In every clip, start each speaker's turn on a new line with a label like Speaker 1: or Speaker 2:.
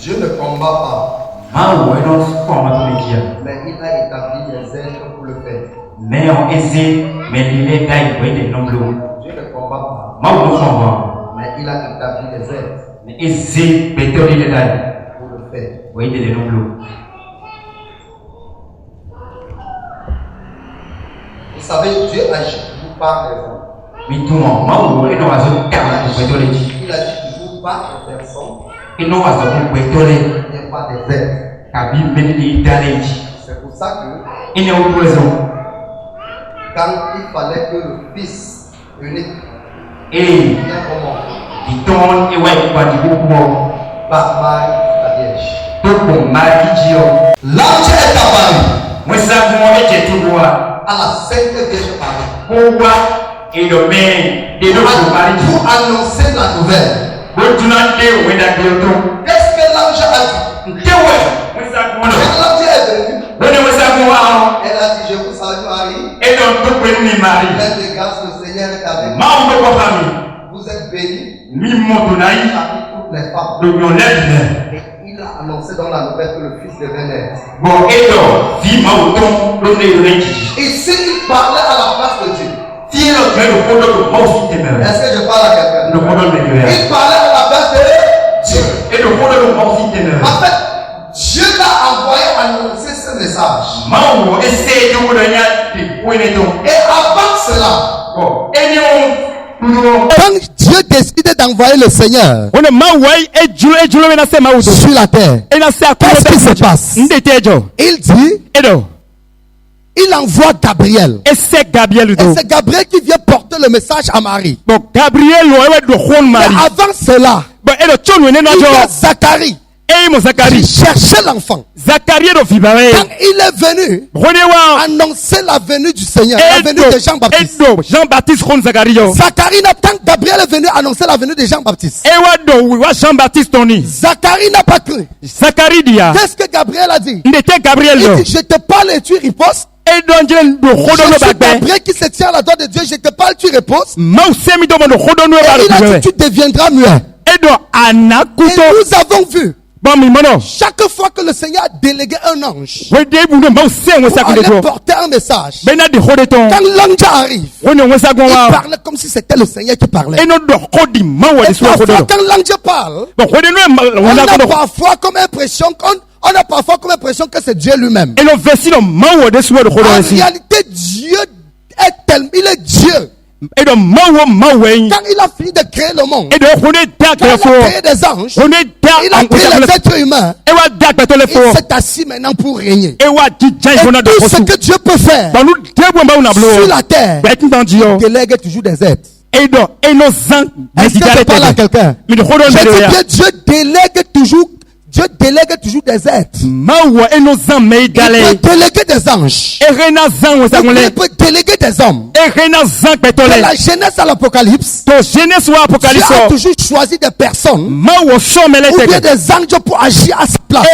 Speaker 1: Dieu ne combat pas. Mais il a établi les êtres pour le faire. Dieu ne combat pas. Mais il a établi les êtres pour le faire. Vous savez, Dieu agit toujours par les hommes. Il a dit toujours par les personnes. Il n'y a pas des êtres. C'est pour ça que quand il fallait que le Fils unique vienne au monde, par la Vierge, l'ange est apparu à la Sainte Vierge Marie pour annoncer la nouvelle. Qu'est-ce que l'ange a dit? Quand l'ange est venu, elle a dit: je vous salue Marie, pleine de grâce, le Seigneur est avec vous. Vous êtes bénie parmi toutes les femmes. Et il a annoncé dans la nouvelle que le Fils devait naître. Ici, il parlait à la place de Dieu. Est-ce que je parle à quelqu'un? Il parlait à la place de Dieu. En fait, Dieu l'a envoyé annoncer ce message. Et avant cela, quand Dieu décide d'envoyer le Seigneur sur la terre, qu'est-ce qui se passe? Il dit, il envoie Gabriel. Et c'est Gabriel qui vient porter le message à Marie. Mais avant cela, il y a Zacharie qui cherchait l'enfant. Quand il est venu annoncer la venue du Seigneur, la venue de Jean-Baptiste. Zacharie, quand Gabriel est venu annoncer la venue de Jean-Baptiste, Zacharie n'a pas cru. Qu'est-ce que Gabriel a dit? Il dit: je te parle et tu ripostes. Je suis Gabriel qui se tient à la droite de Dieu. Je te parle, tu reposes. Et il a dit: tu deviendras muet. Et nous avons vu, chaque fois que le Seigneur a délégué un ange pour aller porter un message, quand l'ange arrive, il parle comme si c'était le Seigneur qui parlait. Et parfois quand l'ange parle, on a parfois comme impression que c'est Dieu lui-même. En réalité, Dieu est tellement, il est Dieu. Quand il a fini de créer le monde, quand il a créé des anges, il a créé les êtres humains. Il s'est assis maintenant pour régner. Et tout ce que Dieu peut faire sur la terre, il délègue toujours des êtres. Est-ce que je parle à quelqu'un? Je dis que Dieu délègue toujours des êtres. Il peut déléguer des anges. Il peut déléguer des hommes. De la Genèse à l'Apocalypse, Dieu a toujours choisi des personnes ou bien des anges pour agir à sa place.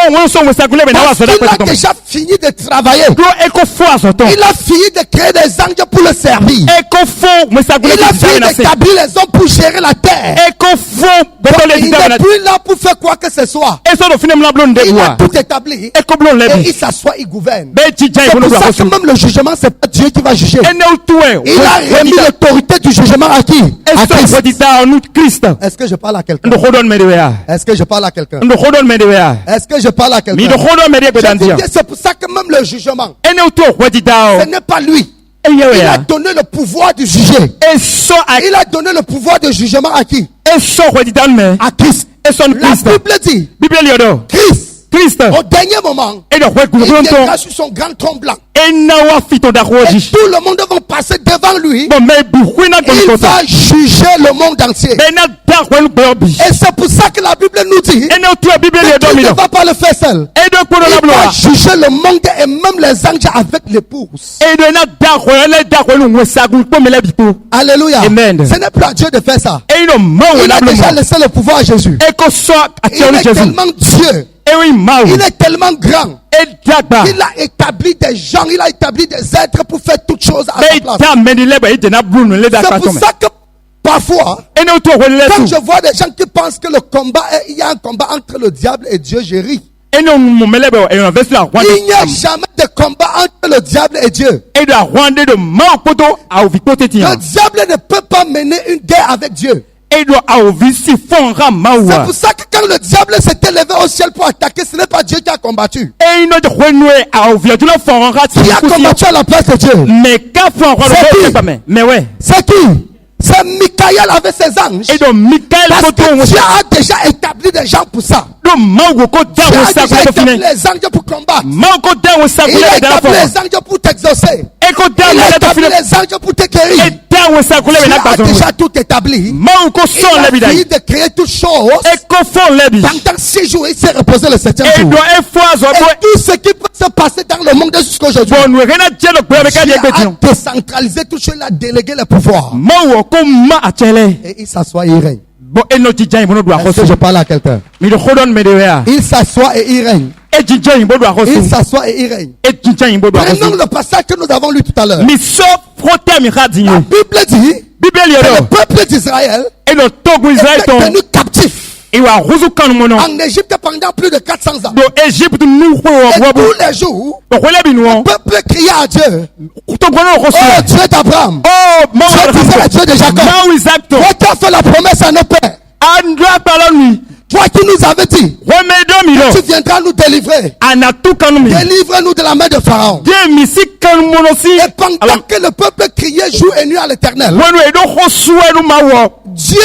Speaker 1: Parce qu'il a déjà fini de travailler. Il a fini de créer des anges pour le servir. Il a fini d'établir les hommes pour gérer la terre. Il n'est plus là pour faire quoi que ce soit. Il a tout établi et il s'assoit, il gouverne. C'est pour ça que même le jugement, c'est pas Dieu qui va juger. Il a remis l'autorité du jugement à qui? À Christ. Est-ce que je parle à quelqu'un? Est-ce que je parle à quelqu'un? Est-ce que je parle à quelqu'un? C'est pour ça que même le jugement, ce n'est pas lui. Il a donné le pouvoir de juger. Il a donné le pouvoir de jugement à qui? À Christ. La Bible dit, Christ, au dernier moment, il viendra sur son grand trône blanc. Et tout le monde va passer devant lui. Il va juger le monde entier. Et c'est pour ça que la Bible nous dit qu'il ne va pas le faire seul. Il va juger le monde et même les anges avec l'épouse. Alléluia. Amen. Ce n'est plus à Dieu de faire ça. Il a déjà laissé le pouvoir à Jésus. Il est tellement Dieu. Il est tellement grand. Il a établi des gens, il a établi des êtres pour faire toutes choses à sa place. C'est pour ça que
Speaker 2: Parfois, quand je vois des gens qui pensent que il y a un combat entre le diable et Dieu, je ris. Il n'y a jamais de combat entre le diable et Dieu. Le diable ne peut pas mener une guerre avec Dieu. C'est pour ça que quand le diable s'est élevé au ciel pour attaquer, ce n'est pas Dieu qui a combattu. Qui a combattu à la place de Dieu? C'est qui? C'est Michael avec ses anges. Parce que Dieu a déjà établi des gens pour ça. Dieu a déjà établi les anges pour combattre. Il a établi les anges pour t'exaucer. Il a établi les anges pour te guérir. Dieu a déjà tout établi. Il a fini de créer toutes choses. Pendant 6 jours, il s'est reposé le 7e jour. Et tout ce qui peut se passer dans le monde jusqu'à aujourd'hui, Dieu a décentralisé tout cela, a délégué le pouvoir. Et il s'assoit et il règne. Est-ce que je parle à quelqu'un? Il s'assoit et il règne. Il s'assoit et il règne. Prenons le passage que nous avons lu tout à l'heure. La Bible dit que le peuple d'Israël est tenu captif en Égypte pendant plus de 400 ans. Et tous les jours, le peuple criait à Dieu. Oh Dieu d'Abraham, Dieu d'Israël, Dieu de Jacob, toi qui as fait la promesse à nos pères, toi qui nous avais dit que tu viendras nous délivrer, délivre-nous de la main de Pharaon. Et pendant que le peuple criait jour et nuit à l'Éternel, Dieu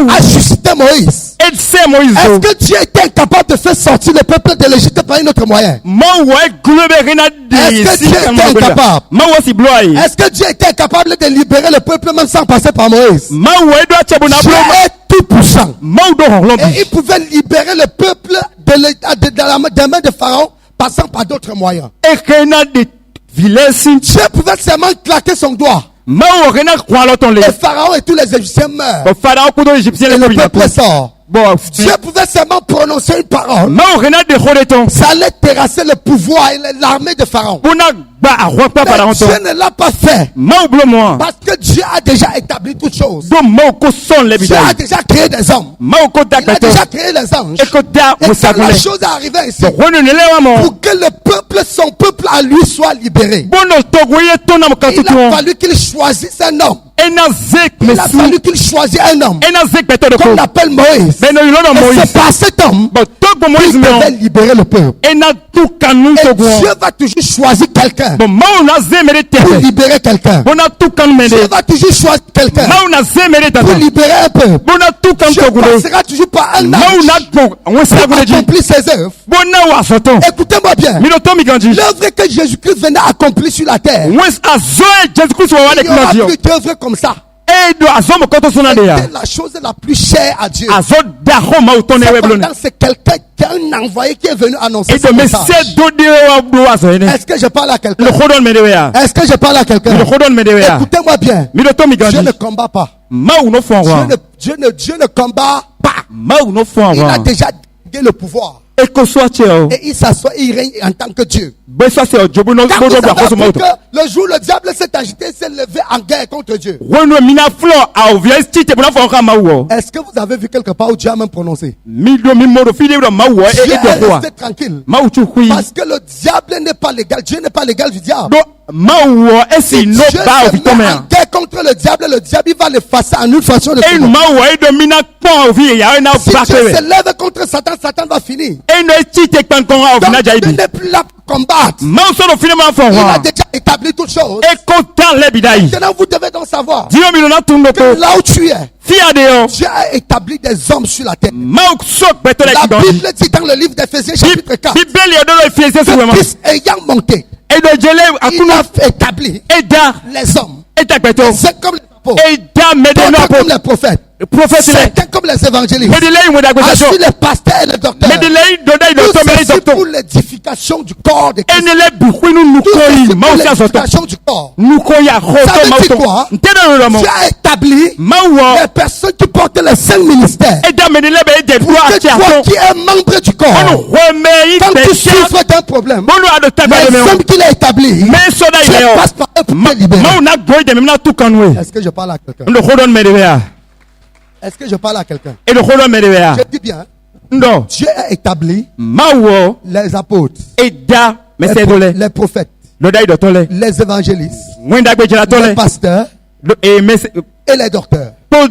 Speaker 2: a suscité Moïse. Est-ce que Dieu était incapable de faire sortir le peuple de l'Égypte par un autre moyen? Est-ce que Dieu était incapable? Est-ce que Dieu était incapable de libérer le peuple même sans passer par Moïse? Dieu est tout puissant. Et il pouvait libérer le peuple des mains de Pharaon passant par d'autres moyens. Dieu pouvait seulement claquer son doigt. Et Pharaon et tous les Égyptiens meurent. Et le peuple sort. Dieu pouvait seulement prononcer une parole. Ça allait terrasser le pouvoir et l'armée de Pharaon. Mais Dieu ne l'a pas fait. Parce que Dieu a déjà établi toutes choses. Dieu a déjà créé des hommes. Il a déjà créé les anges. Et quand la chose est arrivée ici, pour que le peuple, son peuple à lui soit libéré, il a fallu qu'il choisisse un homme. Il a fallu qu'il choisisse un homme qu'on appelle Moïse. Et c'est par cet homme qu'il devait libérer le peuple. Et Dieu va toujours choisir quelqu'un pour libérer quelqu'un. Dieu va toujours choisir quelqu'un pour libérer un peuple. Dieu passera toujours par un ange pour accomplir ses œuvres. Écoutez-moi bien. L'œuvre que Jésus-Christ venait accomplir sur la terre, il n'y aura plus d'œuvre comme ça. C'était la chose la plus chère à Dieu. C'est quelqu'un qui a un envoyé qui est venu annoncer ce message. Est-ce que je parle à quelqu'un? Est-ce que je parle à quelqu'un? Écoutez-moi bien. Dieu ne combat pas. Dieu ne combat pas. Il a déjà donné le pouvoir. Et il s'assoit et il règne en tant que Dieu. Quand vous avez appris que le jour le diable s'est agité, s'est levé en guerre contre Dieu. Est-ce que vous avez vu quelque part où Dieu a même prononcé? Dieu est resté tranquille. Parce que le diable n'est pas légal. Dieu n'est pas légal du diable. Si Dieu se met en guerre contre le diable il va l'effacer en une façon de faire. Si Dieu se lève contre Satan, Satan va finir. Donc Dieu n'est plus là pour combattre. Il a déjà établi toutes choses. Maintenant vous devez donc savoir que là où tu es, Dieu a établi des hommes sur la terre. La Bible dit dans le livre d'Éphésiens chapitre 4 que Christ ayant monté, il a établi les hommes. C'est comme les apôtres, comme les prophètes, certains comme les évangélistes, ainsi les pasteurs et les docteurs. Tous ceux-ci
Speaker 1: pour l'édification du corps de Christ. L'édification du corps. Ça veut dire quoi? Tu as établi les personnes qui portent les 5 ministères. Pour que toi qui es membre du corps, quand tu souffres d'un problème, les hommes qu'il a établis, tu passes par eux pour te libérer. Est-ce que je parle à quelqu'un? Est-ce que je parle à quelqu'un? Je dis bien. Dieu a établi les apôtres, les prophètes, les évangélistes, les pasteurs et les docteurs. Il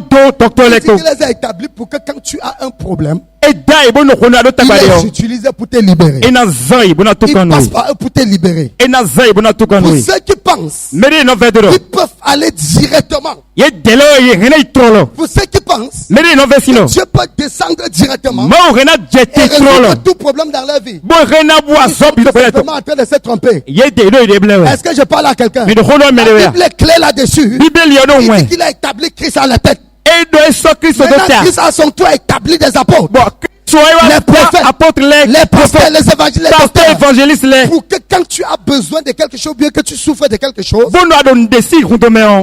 Speaker 1: les a établis pour que quand tu as un problème, il les utilise pour te libérer. Il passe par eux pour te libérer. Pour ceux qui pensent, ils peuvent aller directement. Pour ceux qui pensent, Dieu peut descendre directement et résoudre tout problème dans leur vie. Ils sont simplement en train de se tromper. Est-ce que je parle à quelqu'un? La Bible est claire là-dessus. Il dit qu'il a établi Christ à la tête. Maintenant, Christ a son tour établi des apôtres. Les prophètes, les pasteurs, les évangélistes, pour que quand tu as besoin de quelque chose, bien que tu souffres de quelque chose,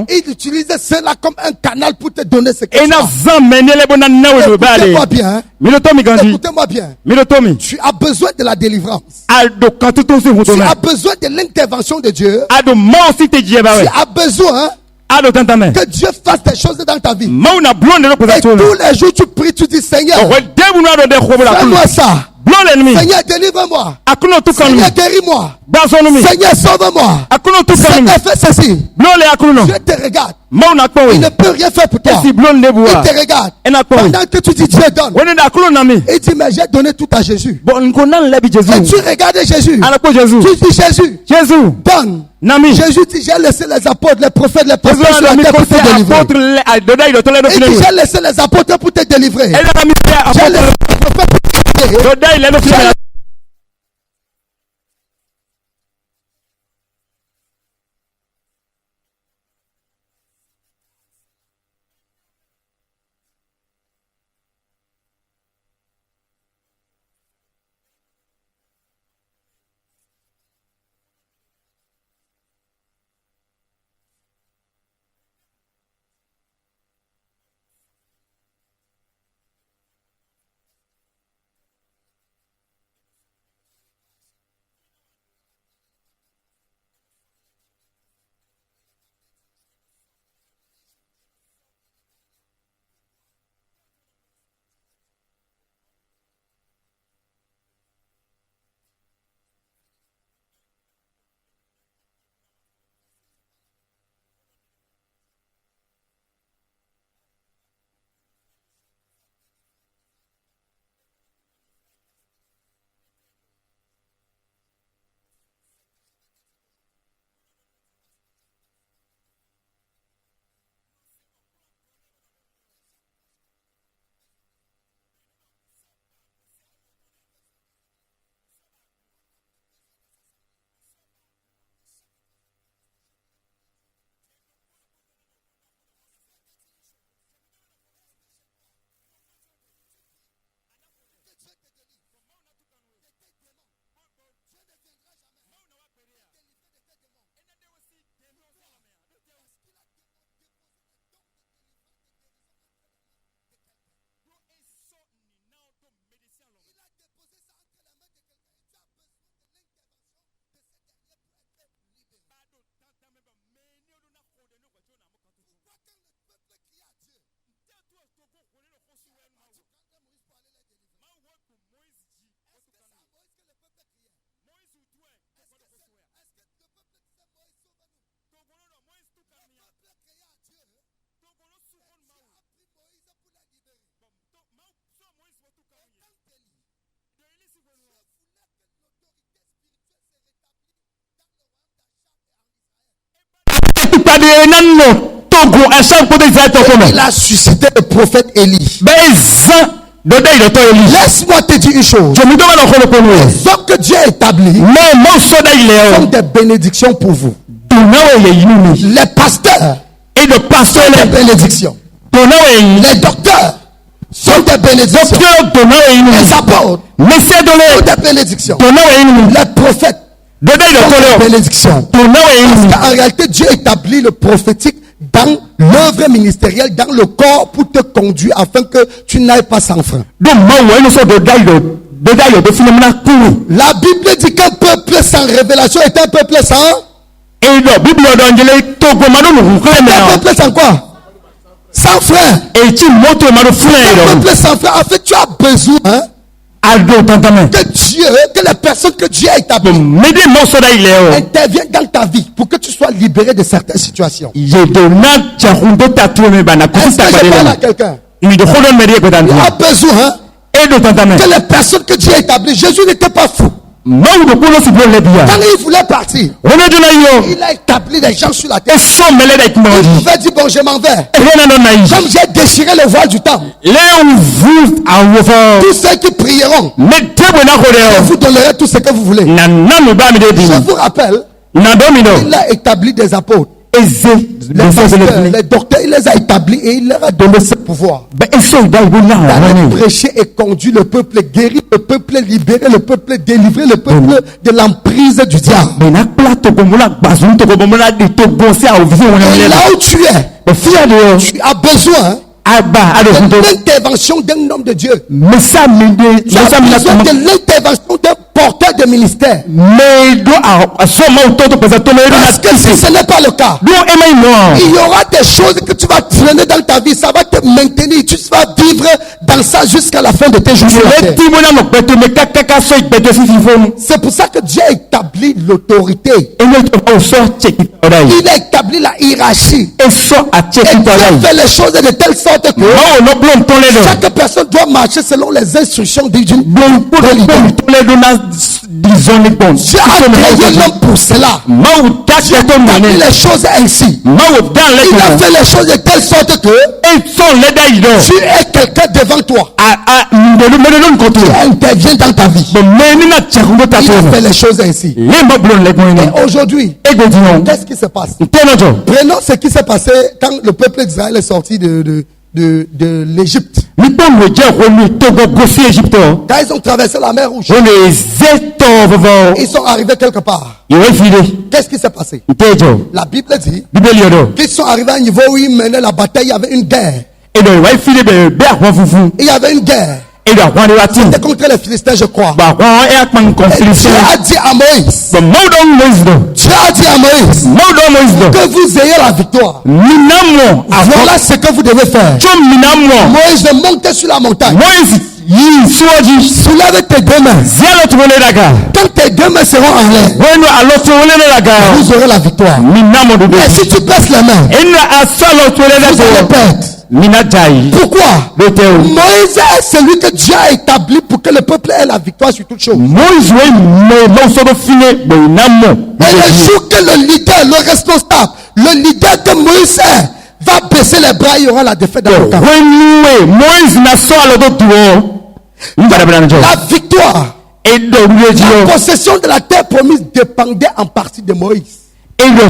Speaker 1: il utilise cela comme un canal pour te donner ce que tu as. Écoutez-moi bien. Écoutez-moi bien. Tu as besoin de la délivrance. Tu as besoin de l'intervention de Dieu. Tu as besoin que Dieu fasse des choses dans ta vie. Et tous les jours tu pries, tu dis Seigneur, fais-moi ça. Seigneur, délivre-moi. Seigneur, guéris-moi. Seigneur, sauve-moi. Seigneur, fais ceci. Dieu te regarde. Il ne peut rien faire pour toi. Il te regarde. Pendant que tu dis Dieu donne, il dit mais j'ai donné tout à Jésus. Et tu regardes Jésus. Tu dis Jésus, donne. Jésus dit j'ai laissé les apôtres, les prophètes, les prophètes sur la terre pour te délivrer. Il dit j'ai laissé les apôtres pour te délivrer. J'ai laissé les prophètes pour te délivrer. Il a suscité le prophète Élie. Laisse-moi te dire une chose. Les hommes que Dieu a établis sont des bénédictions pour vous. Les pasteurs et les bénédictions. Les docteurs sont des bénédictions. Les apôtres sont des bénédictions. Les prophètes sont des bénédictions. Parce qu'en réalité, Dieu établit le prophétique dans l'œuvre ministérielle, dans le corps pour te conduire afin que tu n'ailles pas sans frein. La Bible dit qu'un peuple sans révélation est un peuple sans. Un peuple sans quoi? Sans frein. Un peuple sans frein. En fait, tu as besoin que Dieu, que les personnes que Dieu a établies interviennent dans ta vie pour que tu sois libéré de certaines situations. Est-ce que je parle à quelqu'un? Il a besoin que les personnes que Dieu a établies, Jésus n'était pas fou. Quand il voulait partir, il a établi des gens sur la terre. Il pouvait dire bon, je m'en vais. Comme j'ai déchiré le voile du temple, tous ceux qui prieront, je vous donnerai tout ce que vous voulez. Je vous rappelle, il a établi des apôtres. Les pasteurs, les docteurs, il les a établis et il leur a donné ce pouvoir d'aller prêcher et conduire le peuple, guérir le peuple, libérer le peuple, délivrer le peuple de l'emprise du diable. Et là où tu es, tu as besoin de l'intervention d'un homme de Dieu. Tu as besoin de l'intervention d'un porteur de ministère. Parce que si ce n'est pas le cas, il y aura des choses que tu vas traîner dans ta vie. Ça va te maintenir. Tu vas vivre dans ça jusqu'à la fin de tes jours. C'est pour ça que Dieu a établi l'autorité. Il a établi la hiérarchie. Et Dieu fait les choses de telle sorte que chaque personne doit marcher selon les instructions d'une Dieu a créé l'homme pour cela. Dieu a établi les choses ainsi. Il a fait les choses de telle sorte que tu es quelqu'un devant toi. Tu interviens dans ta vie. Il a fait les choses ainsi. Et aujourd'hui, qu'est-ce qui se passe? Prenons ce qui s'est passé quand le peuple d'Israël est sorti de l'Égypte. Quand ils ont traversé la mer Rouge, ils sont arrivés quelque part. Qu'est-ce qui s'est passé? La Bible dit qu'ils sont arrivés à un niveau où ils menaient la bataille. Il y avait une guerre. Il y avait une guerre. C'était contre les Philistins, je crois. Et Dieu a dit à Moïse, que vous ayez la victoire. Voilà ce que vous devez faire. Moïse est monté sur la montagne. Soulève tes deux mains. Quand tes deux mains seront en l'air, vous aurez la victoire. Et si tu baisses les mains, vous allez perdre. Pourquoi? Moïse est celui que Dieu a établi pour que le peuple ait la victoire sur toute chose. Et le jour que le leader, le responsable, le leader que Moïse est, va baisser les bras, il y aura la défaite dans le camp. La victoire, la possession de la terre promise dépendait en partie de Moïse. Et nous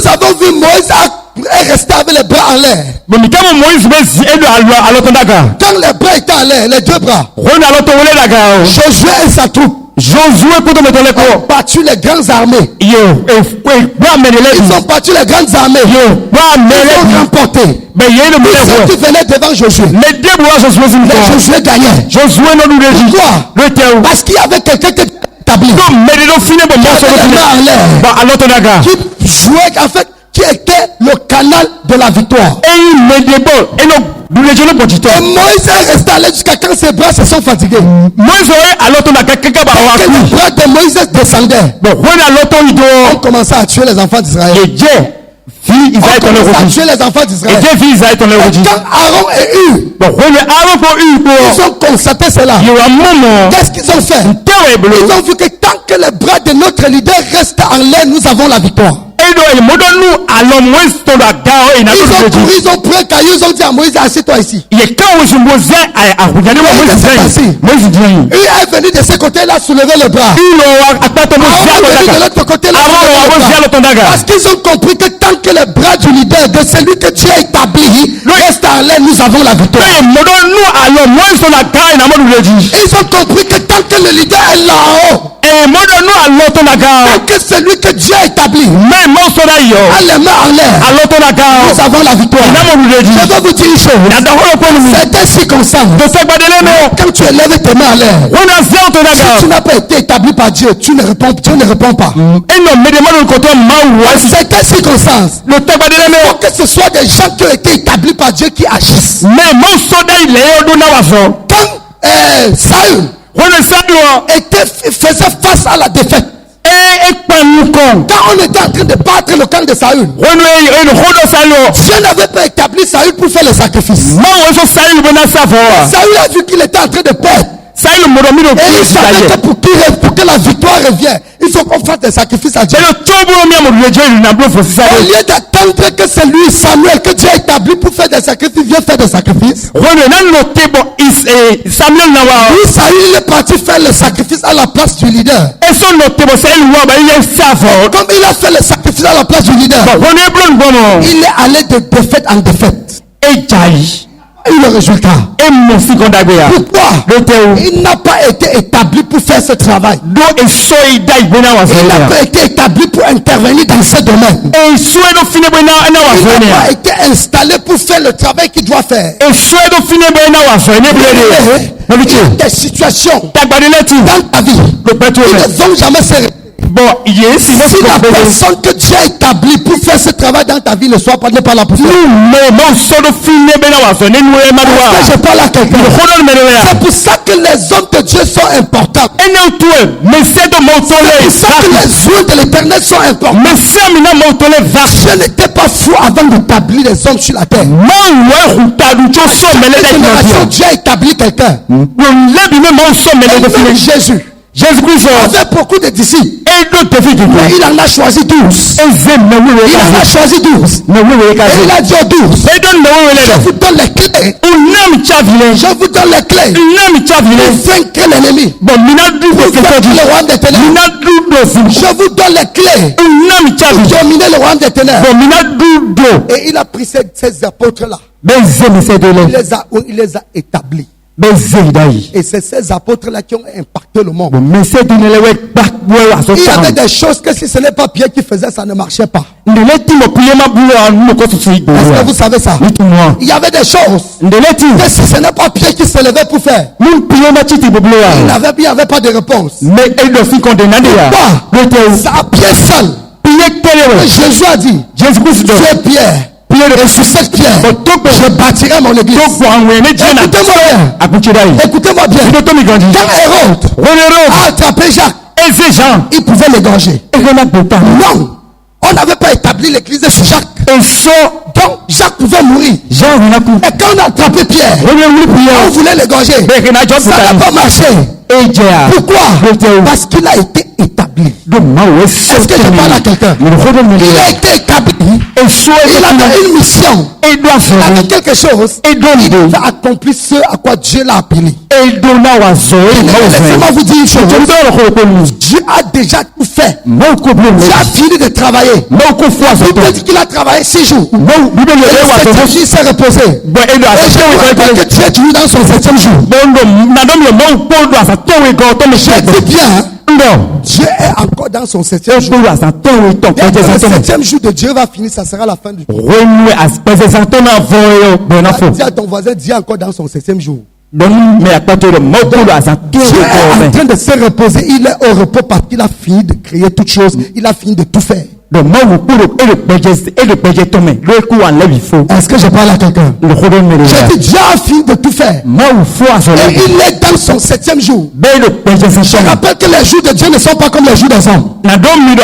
Speaker 1: avons vu Moïse rester avec les bras en l'air. Quand les bras étaient en l'air, les deux bras, Josué et sa troupe ont battu les grandes armées. Ils ont battu les grandes armées. Ils ont remporté. Tous ceux qui venaient devant Josué, Josué gagnait. Pourquoi? Parce qu'il y avait quelqu'un qui qui jouait, en fait, qui était le canal de la victoire. Et Moïse est resté à l'aise jusqu'à quand ses bras se sont fatigués. Que les bras de Moïse descendaient. On commençait à tuer les enfants d'Israël. Tuer les enfants d'Israël. Et quand Aaron et Hur, ils ont constaté cela. Qu'est-ce qu'ils ont fait? Ils ont vu que tant que les bras de notre leader restent en l'air, nous avons la victoire.
Speaker 2: Ils ont pris Caillou, ils ont dit à Moïse, assieds-toi ici. Il est venu de ce côté, il a soulevé le bras. De l'autre côté, il a soulevé le bras. Parce qu'ils ont compris que tant que le bras du leader, de celui que Dieu a établi, reste en l'air, nous avons la victoire. Ils ont compris que tant que le leader est là-haut, tant que celui que Dieu a établi a les mains en l'air, nous avons la victoire. Je veux vous dire une chose. Certaines circonstances, quand tu élèves tes mains en l'air, si tu n'as pas été établi par Dieu, Dieu ne répond pas. Certaines circonstances, il faut que ce soit des gens qui ont été établis par Dieu qui agissent. Comme Saül faisait face à la défaite. Quand on était en train de battre le camp de Saül, Dieu n'avait pas établi Saül pour faire le sacrifice. Saül a vu qu'il était en train de perdre. Et il savait que pour que la victoire revienne, il faut qu'on fasse des sacrifices à Dieu. Au lieu d'attendre que c'est lui, Samuel, que Dieu a établi pour faire des sacrifices, vienne faire des sacrifices. Saül est parti faire le sacrifice à la place du leader. Comme il a fait le sacrifice à la place du leader, il est allé de défaite en défaite. Et le résultat. Pourquoi? Il n'a pas été établi pour faire ce travail. Il n'a pas été établi pour intervenir dans ce domaine. Il n'a pas été installé pour faire le travail qu'il doit faire. Il y a des situations dans ta vie qui ne vont jamais se répéter. Si la personne que Dieu a établie pour faire ce travail dans ta vie ne soit pas là pour faire. Est-ce que je parle à quelqu'un? C'est pour ça que les hommes de Dieu sont importants. C'est pour ça que les jours de l'Éternel sont importants. Je n'étais pas fou avant d'établir les hommes sur la terre. Dieu a établi quelqu'un. Jésus. Jésus-Christ avait beaucoup de disciples. Mais il en a choisi 12. Il en a choisi 12. Et il a dit aux 12, je vous donne les clés. Je vous donne les clés pour vaincre l'ennemi. Pour vaincre le royaume des ténèbres. Je vous donne les clés pour dominer le royaume des ténèbres. Et il a pris ces apôtres-là. Il les a établis. Et c'est ces apôtres-là qui ont impacté le monde. Il y avait des choses que si ce n'est pas Pierre qui faisait, ça ne marchait pas. Est-ce que vous savez ça? Il y avait des choses que si ce n'est pas Pierre qui se levait pour faire, il n'y avait pas de réponse. Pourquoi? C'est à Pierre seul. Jésus a dit, tu es Pierre. Et sur cette pierre, je bâtirai mon église. Écoutez-moi bien. Quand Hérode a attrapé Jacques, il pouvait l'égorger. Non, on n'avait pas établi l'église sur Jacques. Donc Jacques pouvait mourir. Et quand on a attrapé Pierre, on voulait l'égorger. Ça n'a pas marché. Pourquoi? Parce qu'il a été établi. Est-ce que je parle à quelqu'un? Il a été établi. Il a une mission. Il a quelque chose. Il va accomplir ce à quoi Dieu l'a appelé. Laissez-moi vous dire une chose. Dieu a déjà tout fait. Dieu a fini de travailler. Il a dit qu'il a travaillé 6 jours. Et le 7e jour, il s'est reposé. Et je vois que Dieu est toujours dans son 7e jour. Je dis bien, Dieu est encore dans son 7e jour. Le 7e jour de Dieu va finir, ça sera la fin du jour. Dis à ton voisin, Dieu est encore dans son 7e jour. Dieu est en train de se reposer. Il est au repos parce qu'il a fini de créer toutes choses. Il a fini de tout faire. Est-ce que je parle à quelqu'un? J'ai dit Dieu a fini de tout faire. Et il est dans son 7e jour. Je rappelle que les jours de Dieu ne sont pas comme les jours des hommes. La Bible dit que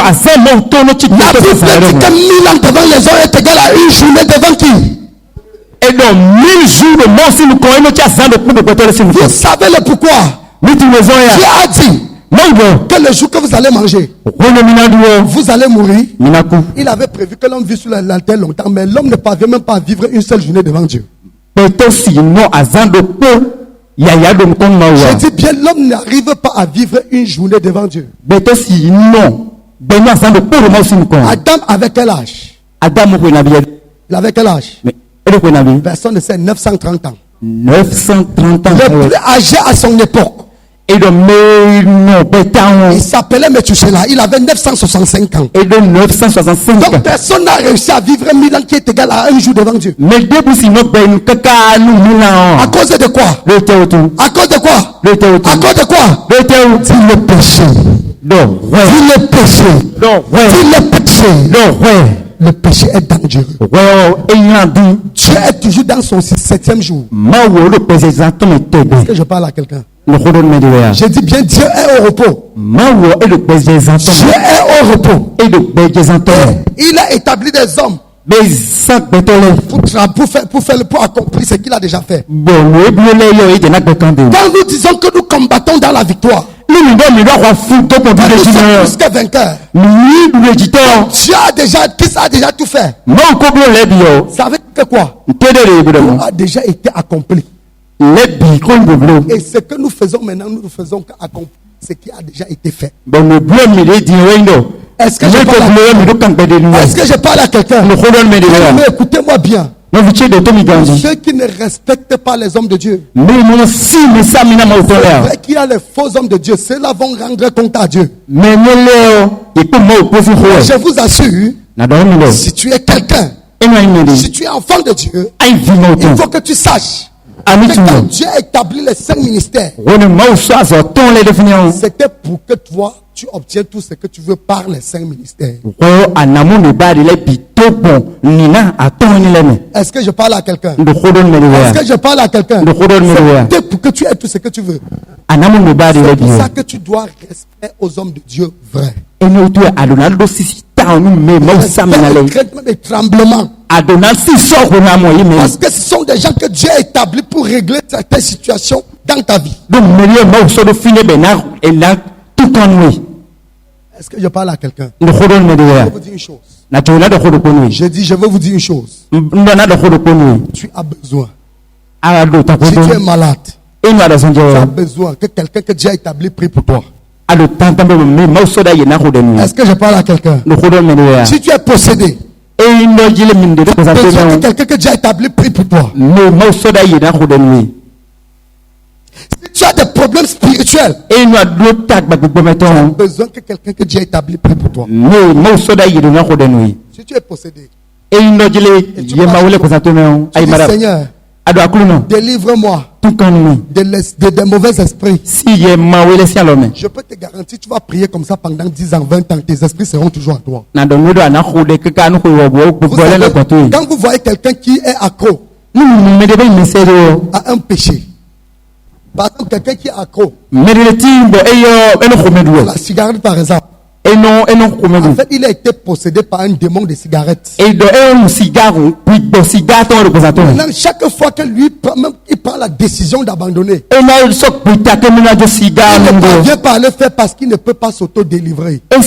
Speaker 2: 1000 ans devant les hommes est égal à une journée devant qui? Et donc 1000 jours de mort si nous connaissons. Vous savez le pourquoi? Dieu a dit
Speaker 1: que le jour que vous allez manger, vous allez mourir. Il avait prévu que l'homme vit sur la terre longtemps, mais l'homme ne parvient même pas à vivre une seule journée devant Dieu. Je dis bien, l'homme n'arrive pas à vivre une journée devant Dieu. Adam avait quel âge? Il avait quel âge? Personne ne sait, 930 ans.
Speaker 2: 930 ans.
Speaker 1: Le plus âgé à son époque. Il s'appelait Methuselah. Il avait 965 ans. Donc personne n'a réussi à vivre 1000 ans qui est égal à un jour devant Dieu. À cause de quoi? À cause de quoi? À cause de quoi? Dis le péché.
Speaker 2: Non.
Speaker 1: Dis le péché.
Speaker 2: Non.
Speaker 1: Dis le péché.
Speaker 2: Non.
Speaker 1: Le péché est dangereux. Dieu est toujours dans son 7e jour. Est-ce que je parle à quelqu'un? Je dis bien, Dieu est au repos. Dieu est au repos. Il a établi des hommes pour accomplir ce qu'il a déjà fait. Quand nous disons que nous combattons dans la victoire, nous sommes plus que vainqueurs. Dieu a déjà tout fait. Ça veut dire quoi? Tout a déjà été accompli. Et ce que nous faisons maintenant, nous ne faisons qu'accomplir ce qui a déjà été fait. Est-ce que je parle à quelqu'un? Mais écoutez-moi bien. Ceux qui ne respectent pas les hommes de Dieu, c'est vrai qu'il y a les faux hommes de Dieu, ceux-là vont rendre compte à Dieu. Je vous assure, si tu es quelqu'un, si tu es enfant de Dieu, il faut que tu saches que quand Dieu a établi les 5 ministères, c'était pour que toi, tu obtiens tout ce que tu veux par les 5 ministères. Est-ce que je parle à quelqu'un? Est-ce que je parle à quelqu'un? C'était pour que tu aies tout ce que tu veux. C'est pour ça que tu dois respecter aux hommes de Dieu vrais. Des tremblements. Parce que ce sont des gens que Dieu a établis pour régler certaines situations dans ta vie. Est-ce que je parle à quelqu'un? Je veux vous dire une chose. Je dis, je veux vous dire une chose. Tu as besoin. Si tu es malade, tu as besoin que quelqu'un que Dieu a établi prie pour toi. Est-ce que je parle à quelqu'un? Si tu es possédé, tu as besoin que quelqu'un que Dieu a établi prie pour toi. Si tu as des problèmes spirituels, tu as besoin que quelqu'un que Dieu a établi prie pour toi. Si tu es possédé, et tu dis, Seigneur, délivre-moi des mauvais esprits. Je peux te garantir, tu vas prier comme ça pendant 10 ans, 20 ans, tes esprits seront toujours à toi. Quand vous voyez quelqu'un qui est accro à un péché, par exemple, quelqu'un qui est accro à la cigarette par exemple, en fait, il a été possédé par un démon de cigarette. Maintenant, chaque fois que lui il prend la décision d'abandonner, il ne parvient pas à le faire parce qu'il ne peut pas s'auto-délivrer. Il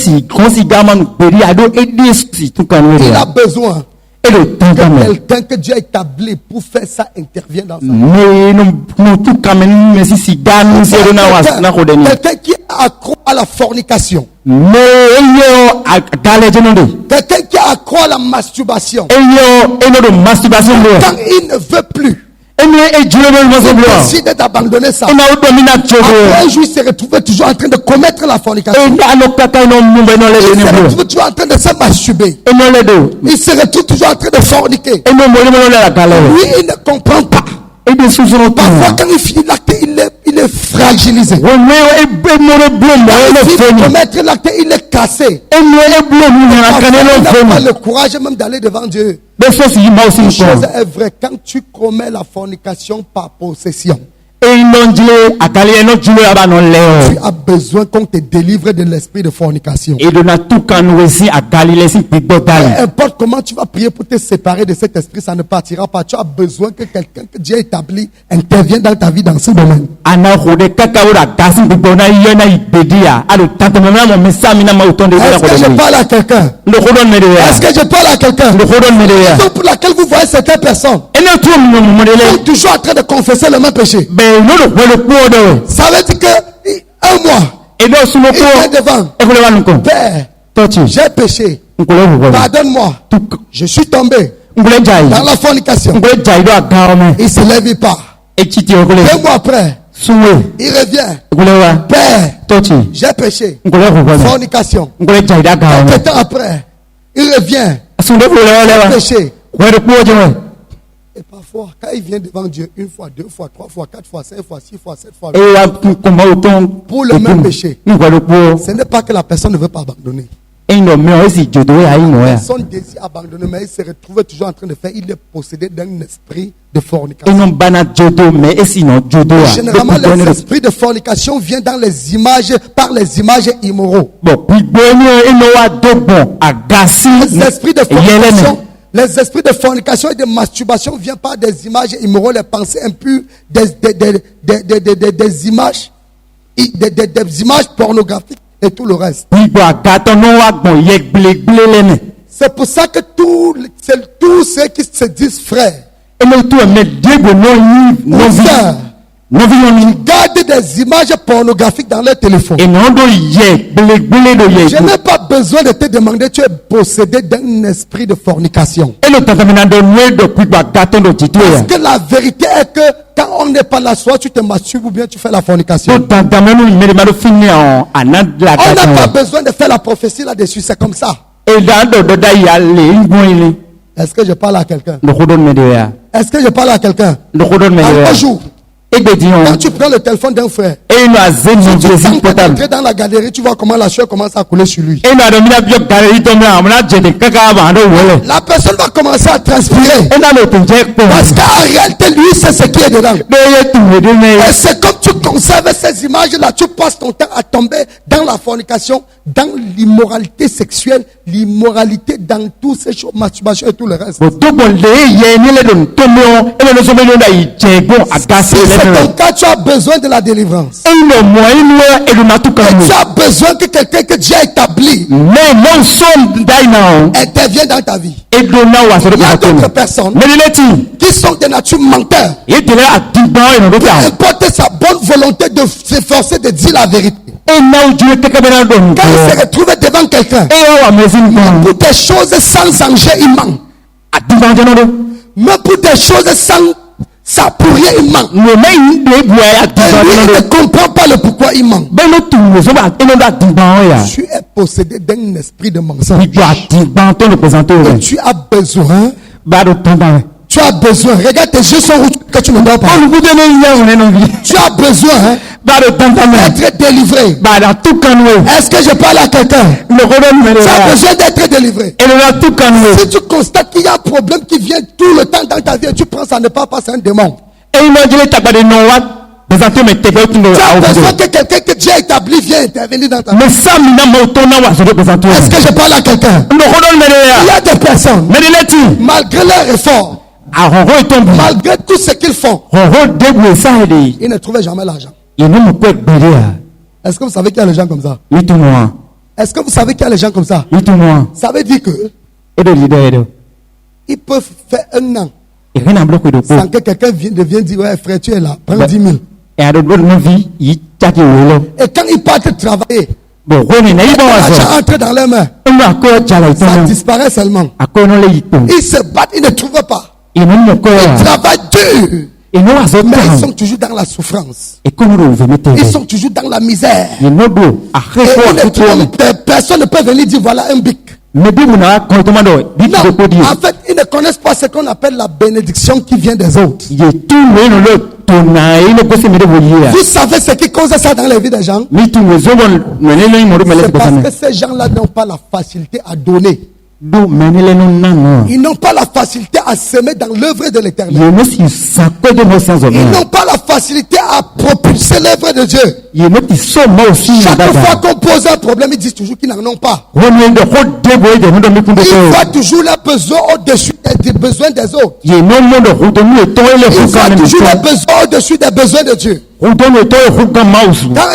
Speaker 1: a besoin que quelqu'un que Dieu a établi pour faire ça intervienne dans sa vie. Quelqu'un qui est accro à la fornication. Quelqu'un qui est accro à la masturbation. Quand il ne veut plus, il décide d'abandonner ça. Après un jour, il se retrouve toujours en train de commettre la fornication. Il se retrouve toujours en train de se masturber. Il se retrouve toujours en train de forniquer. Lui, il ne comprend pas. Parfois, quand il finit l'acte, il est fragilisé. Quand il finit de commettre l'acte, il est cassé. Il n'a pas le courage même d'aller devant Dieu. Une chose est vraie, quand tu commets la fornication par possession, tu as besoin qu'on te délivre de l'esprit de fornication. Peu importe comment tu vas prier pour te séparer de cet esprit, ça ne partira pas. Tu as besoin que quelqu'un que Dieu a établi intervienne dans ta vie dans ce domaine.
Speaker 2: que je parle à quelqu'un? Est-ce que je parle à quelqu'un? Donc pour laquelle vous voyez certaines personnes sont toujours en train de confesser le même péché. Ça veut dire que un mois, il vient devant. Père, j'ai péché. Pardonne-moi. Je suis tombé dans la fornication. Il se lève pas. 2 mois après, il revient. Père, j'ai péché. Fornication. Quelques temps après, il revient. J'ai péché. Et parfois, quand il vient devant Dieu, 1 fois, 2 fois, 3 fois, 4 fois, 5 fois, 6 fois, 7 fois, pour le même péché, ce n'est pas que la personne ne veut pas abandonner. La personne désire abandonner, mais il se retrouve toujours en train de faire. Il est possédé d'un esprit de fornication. Généralement, les esprits de fornication viennent dans les images, par les images immoraux. Les esprits de fornication et de masturbation viennent par des images immoraux, les pensées impures, des images pornographiques et tout le reste. C'est pour ça que tous ceux qui se disent frères, ils gardent des images pornographiques dans leur téléphone. Je n'ai pas besoin de te demander, tu es possédé d'un esprit de fornication. Parce que la vérité est que quand on n'est pas là, soit tu te masturbes ou bien tu fais la fornication. On n'a pas besoin de faire la prophétie là-dessus, c'est comme ça. Est-ce que je parle à quelqu'un? Est-ce que je parle à quelqu'un? Un jour, quand tu prends le téléphone d'un frère, tu entrer dans la galerie, tu vois comment la sueur commence à couler sur lui. La personne va commencer à transpirer. Parce qu'en réalité, lui, c'est ce qui est dedans. Et c'est comme tu conserves ces images-là, tu passes ton temps à tomber dans la fornication, dans l'immoralité sexuelle, l'immoralité dans tous ces choses, masturbation et tout le reste. Si c'est ton cas, tu as besoin de la délivrance. Tu as besoin que quelqu'un que Dieu a établi intervienne dans ta vie. Il y a d'autres personnes qui sont de nature menteurs. Peu importe sa bonne volonté de s'efforcer de dire la vérité. Quand il se retrouve devant quelqu'un, pour des choses sans enjeu, il ment. Mais pour des choses ça pour rien il ment. Et lui il ne comprend pas le pourquoi il ment. Tu es possédé d'un esprit de mensonge. Et tu as besoin. Tu as besoin. Regarde, tes yeux sont rouges que tu ne dors pas. Tu as besoin d'être délivré. Est-ce que je parle à quelqu'un? Tu as besoin d'être délivré. Si tu constates qu'il y a un problème qui vient tout le temps dans ta vie, tu prends ça ne pas passer un démon. Tu as besoin que quelqu'un que Dieu a établi vienne intervenir dans ta vie. Est-ce que je parle à quelqu'un? Il y a des personnes, malgré leur effort, malgré tout ce qu'ils font, ils ne trouvaient jamais l'argent. Est-ce que vous savez qu'il y a des gens comme ça? Est-ce que vous savez qu'il y a des gens comme ça? Ça veut dire que ils peuvent faire un an sans que quelqu'un vienne dire ouais frère tu es là, prends 10 000. Et quand ils partent travailler, l'argent entre dans leurs mains, ça disparaît seulement. Ils se battent, ils ne trouvent pas. Ils travaillent dur. Mais ils sont toujours dans la souffrance. Ils sont toujours dans la misère. Et personne ne peut venir dire voilà un bic. Non, en fait, ils ne connaissent pas ce qu'on appelle la bénédiction qui vient des autres. Vous savez ce qui cause ça dans les vies des gens? C'est parce que ces gens-là n'ont pas la facilité à donner. Ils n'ont pas la facilité à s'aimer dans l'œuvre de l'Éternel. Ils n'ont pas la
Speaker 1: facilité à propulser l'œuvre de Dieu. Chaque fois qu'on pose un problème, ils disent toujours qu'ils n'en ont pas. Ils voient toujours leurs besoins au-dessus des besoins des autres. Ils voient toujours les besoins au-dessus des besoins de Dieu. Quand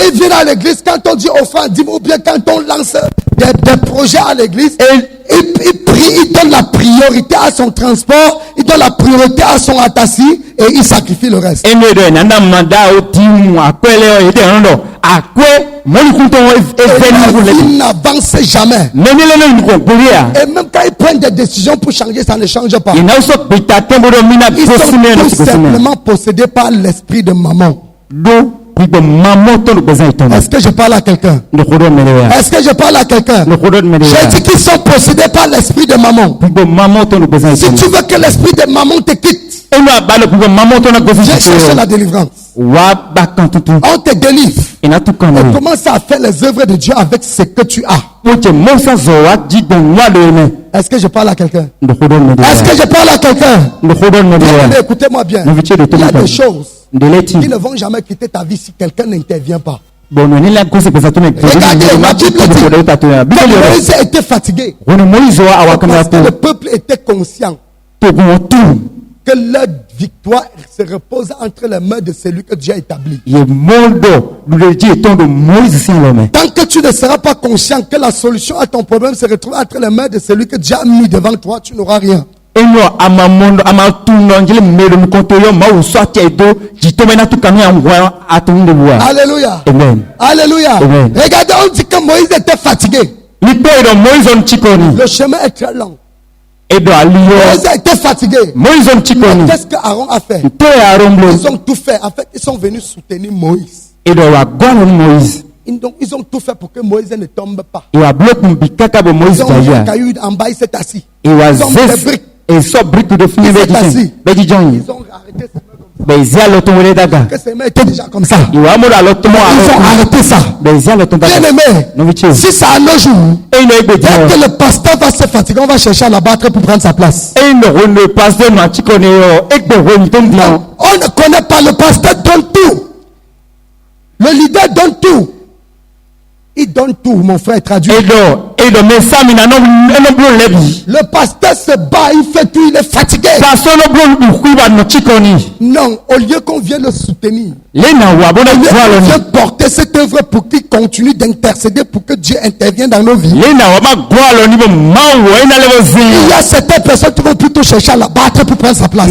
Speaker 1: ils viennent à l'église, quand on dit offrande, ou bien quand on lance des projets à l'église, il prie, il donne la priorité à son transport, il donne la priorité à son atassi et il sacrifie le reste. Il n'avance jamais. Et même quand ils prennent des décisions pour changer, ça ne change pas. Ils sont tout simplement possédés par l'esprit de maman. Est-ce que je parle à quelqu'un? Est-ce que je parle à quelqu'un? J'ai dit qu'ils sont possédés par l'esprit de maman. Si tu veux que l'esprit de maman te quitte, viens chercher la délivrance. On te délivre et commence à faire les œuvres de Dieu avec ce que tu as. Est-ce que je parle à quelqu'un? Est-ce que je parle à quelqu'un? Écoutez-moi bien. Il y a des choses qui ne vont jamais quitter ta vie si quelqu'un n'intervient pas. Regardez, la Bible dit que Moïse était fatigué parce que le peuple était conscient que leur victoire se repose entre les mains de celui que Dieu a établi. Tant que tu ne seras pas conscient que la solution à ton problème se retrouve entre les mains de celui que Dieu a mis devant toi, tu n'auras rien. Alléluia.
Speaker 2: Amen.
Speaker 1: Alléluia.
Speaker 2: Amen.
Speaker 1: Regardez, on dit que Moïse était fatigué. Le chemin est très long. Moïse était fatigué. Qu'est-ce que Aaron a fait? Ils ont tout fait. En fait, ils sont venus soutenir Moïse. Donc, ils ont tout fait pour que Moïse ne tombe pas. Ils ont mis un caillou en bas, il s'est assis. Ils ont mis des briques. Il s'est assis. Ils ont arrêté ses mains étaient déjà comme ça. Ils ont arrêté ça. Bien aimé, si ça a nos jours, dès que le pasteur va se fatiguer, on va chercher à l'abattre pour prendre sa place. On ne connaît pas, le pasteur donne tout. Le leader donne tout. Il donne tout, mon frère, traduit. Le pasteur se bat, il fait tout, il est fatigué. Non, au lieu qu'on vienne le soutenir, au lieu qu'on vienne porter cette œuvre pour qu'il continue d'intercéder pour que Dieu intervienne dans nos vies. Il y a certaines personnes qui vont plutôt chercher à l'abattre pour prendre sa place.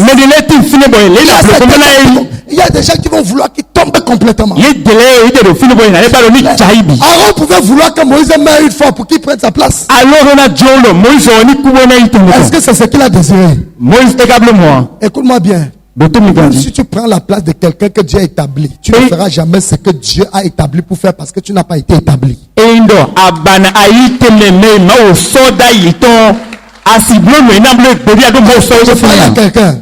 Speaker 1: Il y a des gens qui vont vouloir qu'il tombe complètement. Aaron pouvait vouloir que Moïse meure une fois pour qu'il prenne sa place. Est-ce que c'est ce qu'il a désiré? Écoute-moi bien. Si tu prends la place de quelqu'un que Dieu a établi, tu ne feras jamais ce que Dieu a établi pour faire parce que tu n'as pas été établi. Quelqu'un.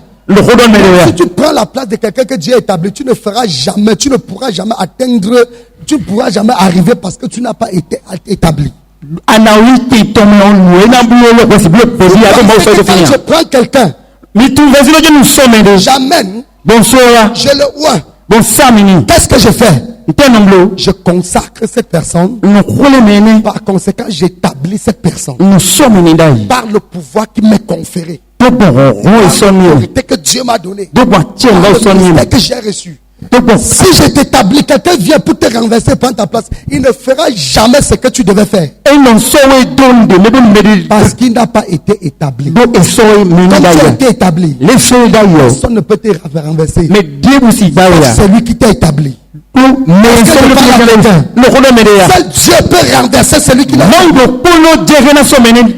Speaker 1: Si tu prends la place de quelqu'un que Dieu a établi, tu ne feras jamais, tu ne pourras jamais atteindre, tu ne pourras jamais arriver parce que tu n'as pas été établi. Je prends quelqu'un, j'amène, je le oins. Qu'est-ce que je fais? Je consacre cette personne. Par conséquent, j'établis cette personne par le pouvoir qui m'est conféré. L'autorité que Dieu m'a donné, le ministère que j'ai reçu. Si je t'établis, quelqu'un vient pour te renverser, prendre ta place, il ne fera jamais ce que tu devais faire. Parce qu'il n'a pas été établi. Comme tu as été établi, personne ne peut te renverser. C'est lui qui t'a établi. Seul Dieu peut renverser celui qui l'a fait.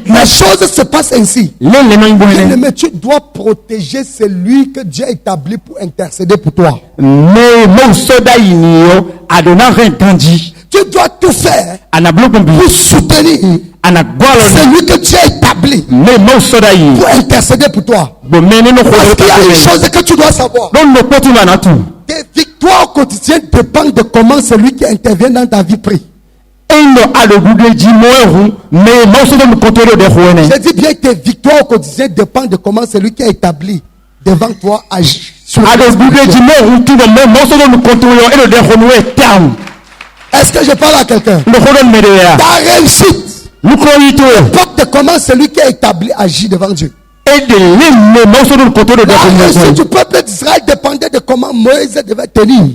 Speaker 1: La chose se passe ainsi. Mais tu dois protéger celui que Dieu a établi pour intercéder pour toi. Tu dois tout faire pour soutenir celui que Dieu a établi pour intercéder pour toi. Parce qu'il y a une chose que tu dois savoir. Tes victoires au quotidien dépendent de comment celui qui intervient dans ta vie prie. Je dis bien que tes victoires au quotidien dépendent de comment celui qui est établi devant toi agit.
Speaker 2: Est-ce que je parle à quelqu'un? Ta réussite porte de comment celui qui est établi agit devant Dieu. La réussite du peuple d'Israël dépendait de comment Moïse devait tenir. Mon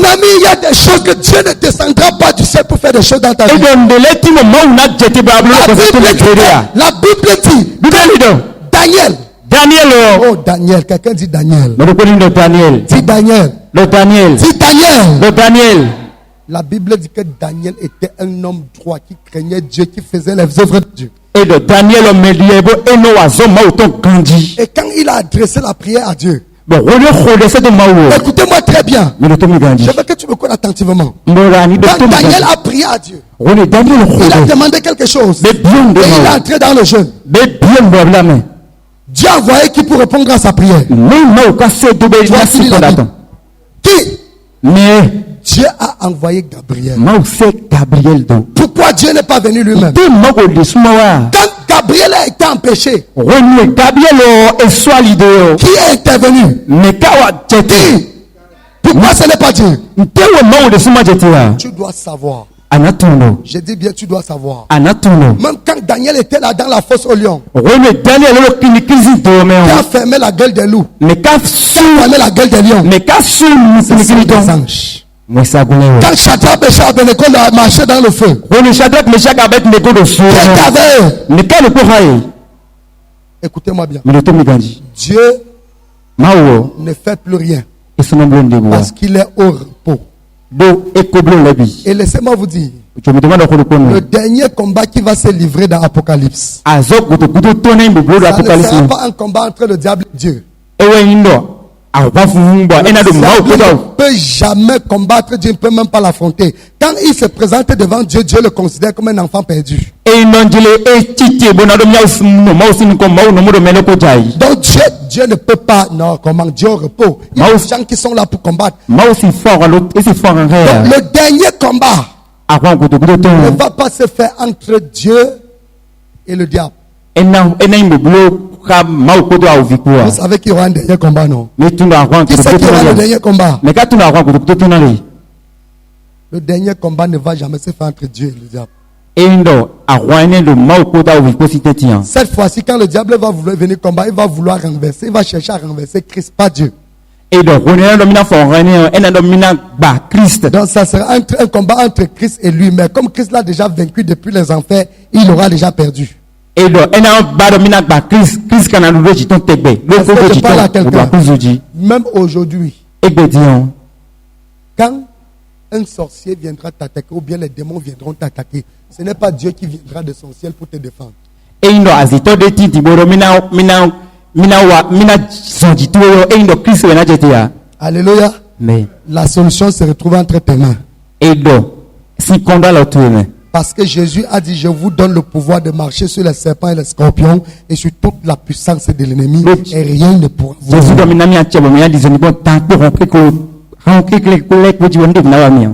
Speaker 2: ami, il y a des choses que Dieu ne descendra pas du ciel pour faire des choses dans ta vie. La Bible dit Daniel. Oh Daniel, quelqu'un dit Daniel. Dis Daniel. Dis Daniel. La Bible dit que Daniel était un homme droit qui craignait Dieu, qui faisait les œuvres de Dieu. Et quand il a adressé la prière à Dieu, écoutez-moi très bien. Je veux que tu me écoutes attentivement. Quand Daniel a prié à Dieu, il a demandé quelque chose. Et il est entré dans le jeûne. Dieu a envoyé qui pour répondre à sa prière? Qui? Dieu a envoyé Gabriel. Pourquoi Dieu n'est pas venu lui-même? Quand Gabriel a été empêché, qui est intervenu? Pourquoi ce n'est pas Dieu? Tu dois savoir. Je dis bien, tu dois savoir. Même quand Daniel était là dans la fosse au lion, qui a fermé la gueule des loups, qui a fermé la gueule des lions, c'est des anges. Quand Shadrach, Meshach, Abednego a marché dans le feu, écoutez-moi bien. Dieu ne fait plus rien parce qu'il est au repos. Et laissez-moi vous dire, le dernier combat qui va se livrer dans l'Apocalypse, ça ne sera pas un combat entre le diable et Dieu. Le diable ne peut jamais combattre Dieu, ne peut même pas l'affronter. Quand il se présente devant Dieu, Dieu le considère comme un enfant perdu. Donc Dieu ne peut pas, non, comment Dieu au repos. Il y a des gens qui sont là pour combattre. Donc le dernier combat ne va pas se faire entre Dieu et le diable. Vous savez qu'il y aura un dernier combat, non? Qui sait qu'il y aura le dernier combat? Le dernier combat ne va jamais se faire entre Dieu et le diable. Cette fois-ci, quand le diable va vouloir venir combattre, il va vouloir renverser, il va chercher à renverser Christ, pas Dieu. Donc ça sera un combat entre Christ et lui. Mais comme Christ l'a déjà vaincu depuis les enfers, il aura déjà perdu. Même aujourd'hui, quand un sorcier viendra t'attaquer ou bien les démons viendront t'attaquer, ce n'est pas Dieu qui viendra de son ciel pour te défendre. Alléluia. La solution se retrouve entre tes mains. Parce que Jésus a dit, je vous donne le pouvoir de marcher sur les serpents et les scorpions et sur toute la puissance de l'ennemi et rien ne pourra vous faire.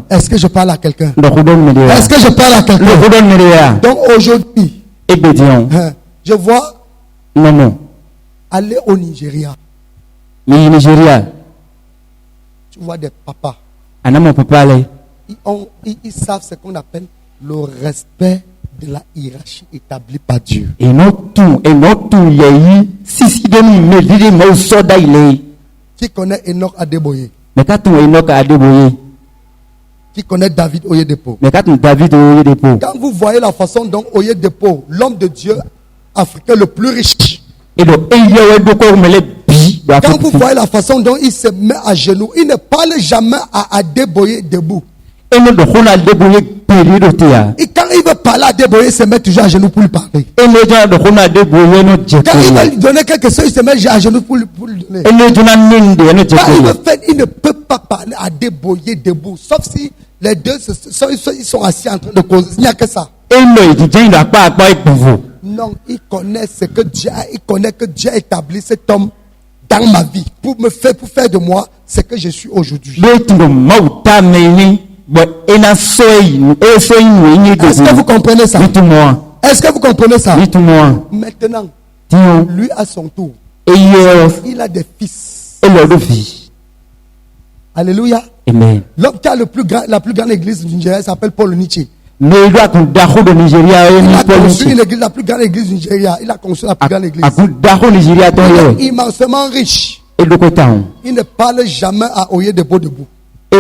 Speaker 2: Est-ce que je parle à quelqu'un? Est-ce que je parle à quelqu'un? Donc aujourd'hui, je vois aller au Nigeria. Tu vois des papas. Ils savent ce qu'on appelle le respect de la hiérarchie établie par Dieu. Qui connaît Enoch Adeboye? Qui connaît David Oyedepo? Quand vous voyez la façon dont Oyedepo, l'homme de Dieu africain le plus riche, quand vous voyez la façon dont il se met à genoux, il ne parle jamais à Adeboye debout. Et quand il veut parler à Adeboye, il se met toujours à genoux pour lui parler. Quand il va lui donner quelque chose, il se met à genoux pour lui donner. Quand il veut faire, il ne peut pas parler à Adeboye debout. Sauf si les deux ils sont assis en train de causer. Il n'y a que ça. Non, il connaît ce que Dieu a. Il connaît que Dieu a établi cet homme dans ma vie pour faire de moi ce que je suis aujourd'hui. Est-ce que vous comprenez ça? Est-ce que vous comprenez ça? Maintenant, Lui à son tour, il a des fils. Alléluia.
Speaker 1: Amen.
Speaker 2: L'homme qui a la plus grande église du Nigeria s'appelle Paul Nichi.
Speaker 1: Il a
Speaker 2: construit la plus grande église du Nigeria. Il a construit la plus grande église. Il est immensément riche. Il ne parle jamais à Oyedebo debout. Et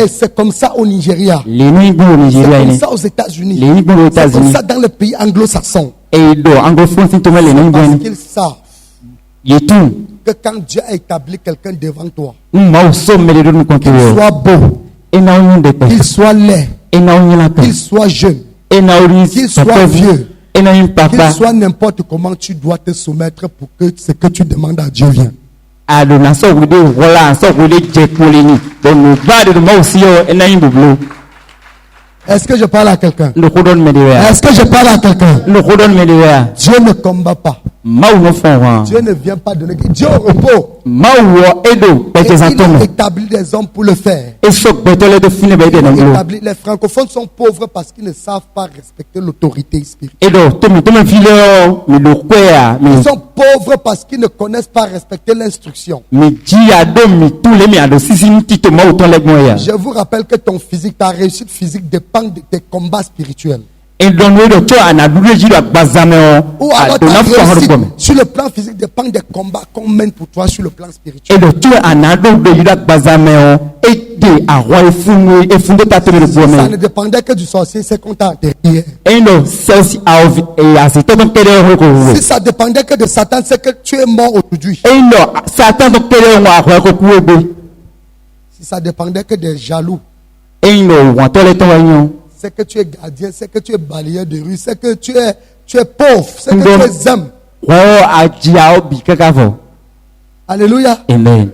Speaker 2: c'est comme ça au Nigeria. C'est comme ça aux États-Unis. C'est comme ça dans les pays anglo-saxons. Parce qu'ils savent que quand Dieu a établi quelqu'un devant toi, qu'il soit beau, qu'il soit laid, qu'il soit jeune, qu'il soit vieux, qu'il soit n'importe comment, tu dois te soumettre pour que ce que tu demandes à Dieu vienne. Est-ce que je parle à quelqu'un? Est-ce que je parle à quelqu'un? Dieu ne combat pas. Dieu ne vient pas donner. Dieu au repos. Et il a établi des hommes pour le faire. Les francophones sont pauvres parce qu'ils ne savent pas respecter l'autorité spirituelle. Ils sont pauvres parce qu'ils ne connaissent pas respecter l'instruction. Je vous rappelle que ton physique, ta réussite physique dépend de tes combats spirituels. Ou alors ta réussite sur le plan physique dépend des combats qu'on mène pour toi sur le plan spirituel. Si ça ne dépendait que du sorcier, c'est qu'on t'a enterré. Si ça dépendait que de Satan, c'est que tu es mort aujourd'hui. Si ça dépendait que des jaloux, c'est que tu es gardien, c'est que tu es balayeur de rue, c'est que tu es pauvre, c'est que tu es zam. Alléluia.
Speaker 1: Amen.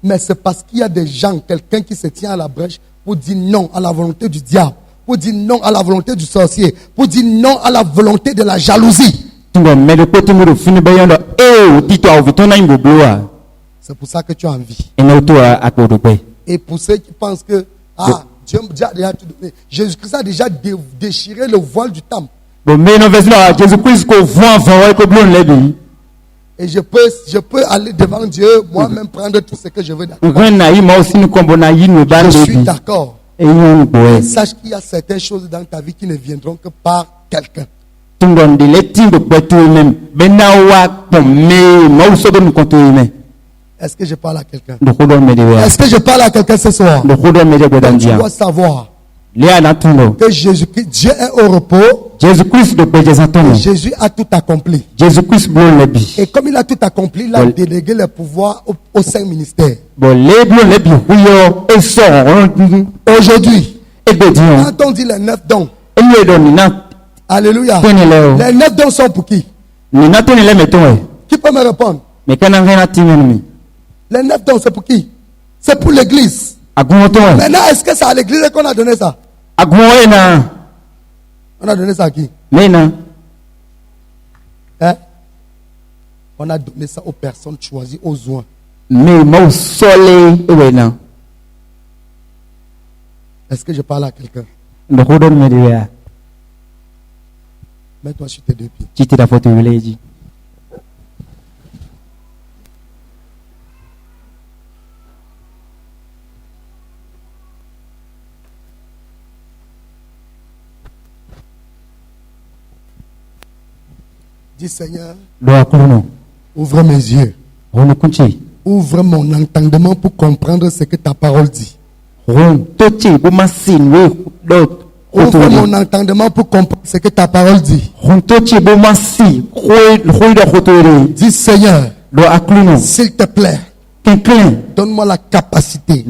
Speaker 2: Mais c'est parce qu'il y a des gens, quelqu'un qui se tient à la brèche pour dire non à la volonté du diable, pour dire non à la volonté du sorcier, pour dire non à la volonté de la jalousie. C'est pour ça que tu as envie. Et pour ceux qui pensent que Dieu a déjà tout donné. Jésus-Christ a déjà déchiré le voile du temple. Et je peux aller devant Dieu, moi-même prendre tout ce que je veux. Je suis d'accord. Et sache qu'il y a certaines choses dans ta vie qui ne viendront que par quelqu'un. Est-ce que je parle à quelqu'un? Est-ce que je parle à quelqu'un ce soir? Donc, tu dois savoir que Jésus-Christ, Dieu est au repos. Jésus a tout accompli. Et comme il a tout accompli, il a délégué le pouvoir aux 5 ministères. Aujourd'hui, quand on dit les 9 dons, alléluia, les 9 dons sont pour qui? Qui peut me répondre? Les 9 dons, c'est pour qui? C'est pour l'église. Maintenant, est-ce que c'est à l'église qu'on a donné ça? On a donné ça à qui? Hein? On a donné ça aux personnes choisies, aux oins. Est-ce que je parle à quelqu'un? Mets-toi sur tes 2 pieds. Dis Seigneur, ouvre mes yeux. Ouvre mon entendement pour comprendre ce que ta parole dit. Ouvre mon entendement pour comprendre ce que ta parole dit. Dis Seigneur, s'il te plaît, donne-moi la capacité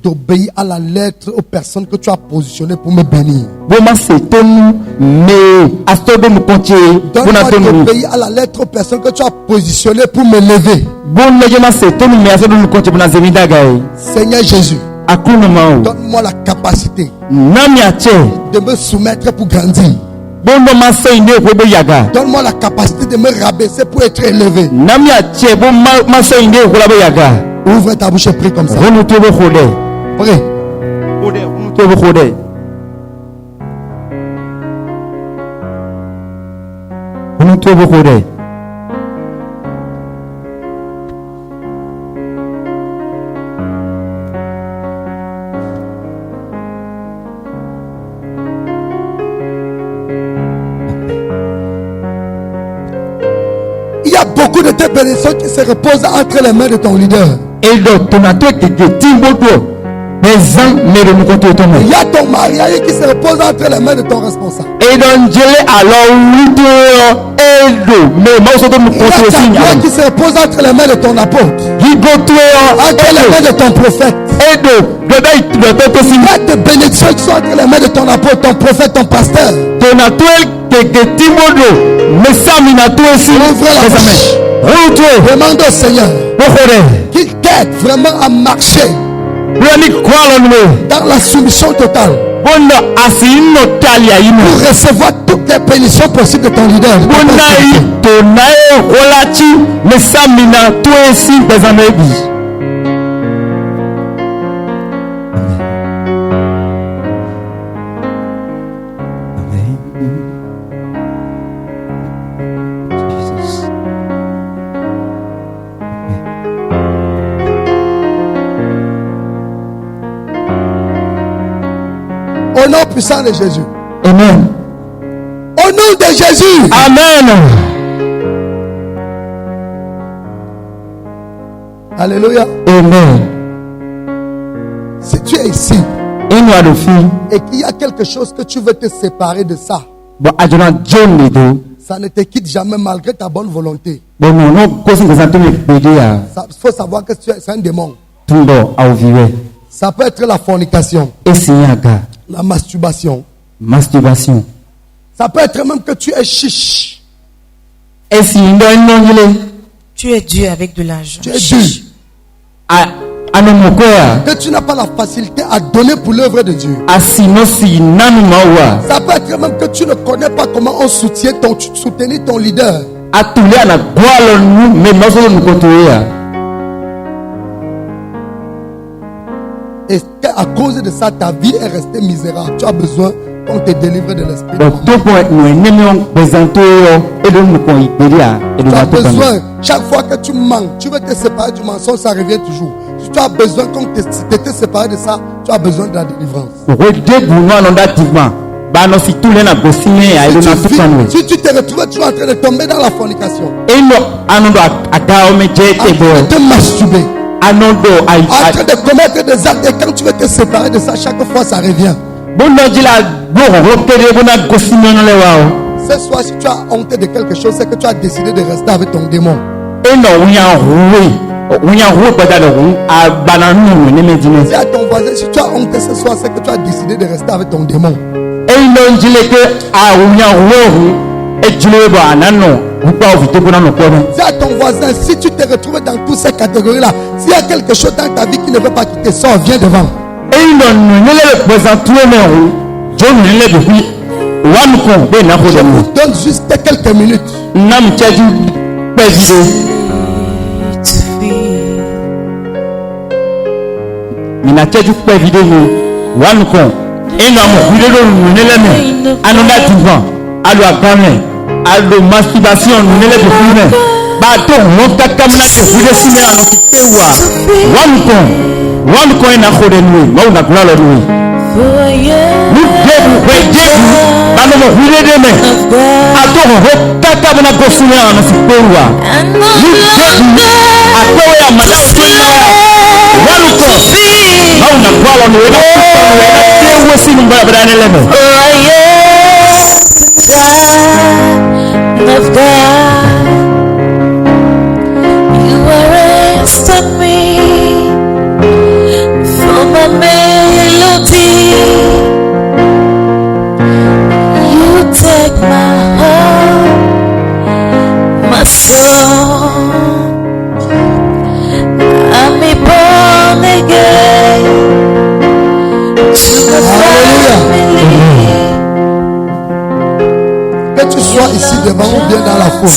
Speaker 2: d'obéir à la lettre aux personnes que tu as positionnées pour me bénir. Donne-moi d'obéir à la lettre aux personnes que tu as positionnées pour me lever. Seigneur Jésus, donne-moi la capacité de me soumettre pour grandir. Donne-moi la capacité de me rabaisser pour être élevé. Ouvre ta bouche et prie comme ça. Prie.
Speaker 1: Il y a beaucoup de tes bénédictions qui se reposent entre les mains de ton leader. Il y a ton mariage qui se repose entre les mains de ton responsable. Il y a ta gloire qui se repose entre les mains de ton apôtre, entre les mains de ton prophète. Il y a tes bénédictions qui sont entre les mains de ton apôtre, ton prophète, ton pasteur. Ouvre la bouche. Demande au Seigneur qu'il t'aide vraiment à marcher dans la soumission totale pour recevoir toutes les bénédictions possibles de ton leader. Au nom puissant de Jésus.
Speaker 2: Amen.
Speaker 1: Au nom de Jésus.
Speaker 2: Amen.
Speaker 1: Alléluia.
Speaker 2: Amen.
Speaker 1: Si tu es ici et qu'il y a quelque chose que tu veux te séparer de ça, ça ne te quitte jamais malgré ta bonne volonté. Il faut savoir que c'est un démon. Ça peut être la fornication, la masturbation. Ça peut être même que tu es chiche.
Speaker 3: Tu es Dieu avec de l'argent.
Speaker 1: Tu es Dieu. Que tu n'as pas la facilité à donner pour l'œuvre de Dieu. Ça peut être même que tu ne connais pas comment on soutenir ton leader. Et à cause de ça, ta vie est restée misérable. Tu as besoin qu'on te délivre de l'esprit. Tu as besoin, chaque fois que tu manques, tu veux te séparer du mensonge, ça revient toujours. Si tu as besoin qu'on te séparer de ça, tu as besoin de la délivrance. Si tu te retrouves toujours en train de tomber dans la fornication, en train de te masturber, en train de commettre des actes, et quand tu veux te séparer de ça, chaque fois ça revient. Ce soir, si tu as honte de quelque chose, c'est que tu as décidé de rester avec ton démon. Dis à ton voisin, si tu as honte ce soir, c'est que tu as décidé de rester avec ton démon. Dis à ton voisin, si tu te retrouves dans toutes ces catégories-là, s'il y a quelque chose dans ta vie qui ne veut pas quitter, sors, viens devant. Je vous donne juste quelques minutes. Que tu sois ici devant ou bien dans la foule.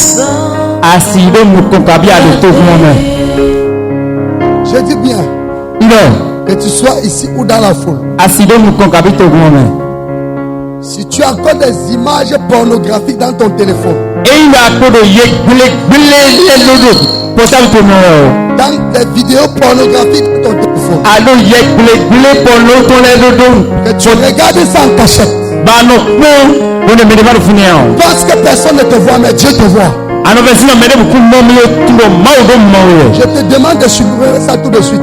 Speaker 1: Je dis bien. Que tu sois ici ou dans la foule. Si tu as encore des images pornographiques dans ton téléphone, dans des vidéos pornographiques dans ton téléphone, que tu regardes ça en cachette, parce que personne ne te voit, mais Dieu te voit. Je te demande de supprimer ça tout de suite.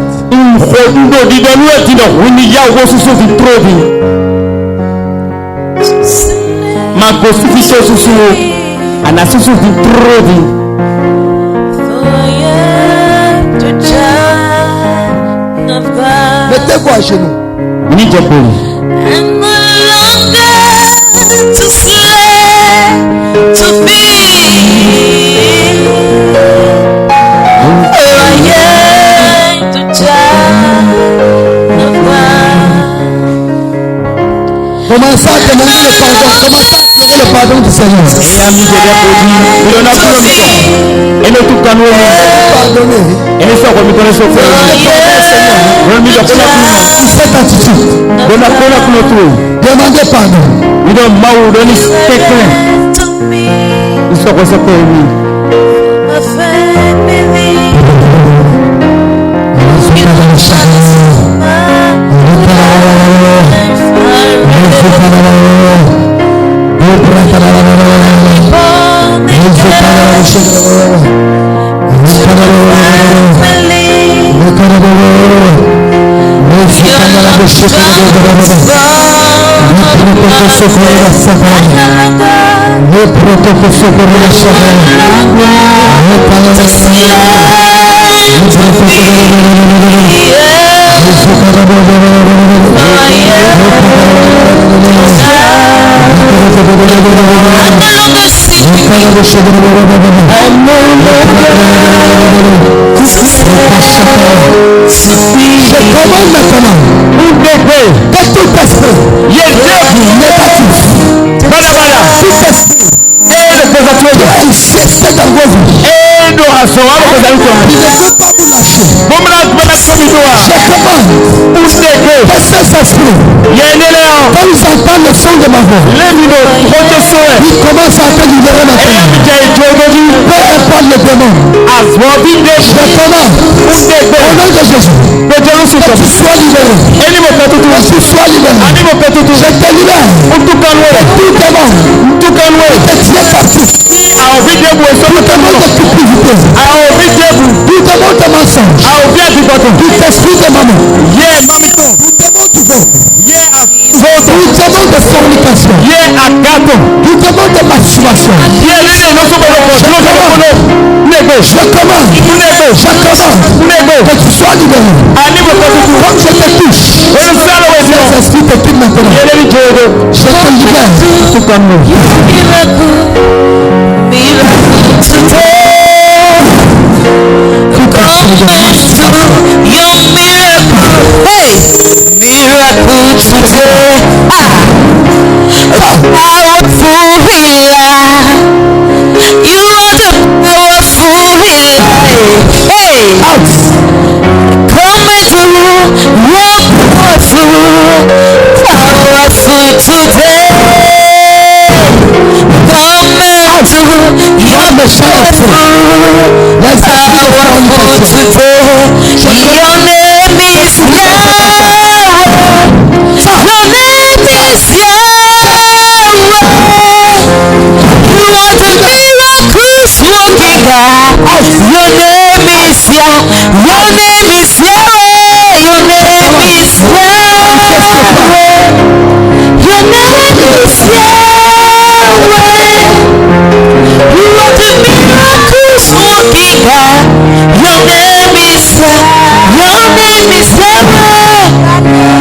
Speaker 1: Mettez-vous à genoux. Commencez à demander le pardon. Commencez à pleurer le pardon du Seigneur. Cette attitude. Demandez pardon. Quand ils entendent le son de ma voix, ils commencent à te libérer maintenant. Peu importe le démon. Je commande au nom de Jésus que tu sois libéré. Que tu sois libéré. Je te libère de tout démon qui te tient captif. Tout démon de cupidité. Tout démon de mensonge. Tout esprit de maman. Tout démon du vol. Tout démon de fornication. Tout démon de masturbation. Je commande que tu sois libéré. Comme je te touche, ces esprits te quittent maintenant. Je te libère.
Speaker 4: Miracle today. Powerful healer. You are the powerful healer. Hey, come and do what powerful today. Come and do your powerful today. Your name is Your name is Yahweh. Your name is Yahweh. Your name is Yahweh. Your name is Yahweh. You are the miracles working God. Your name is Yahweh. Your name is Yahweh. Your name is Yahweh.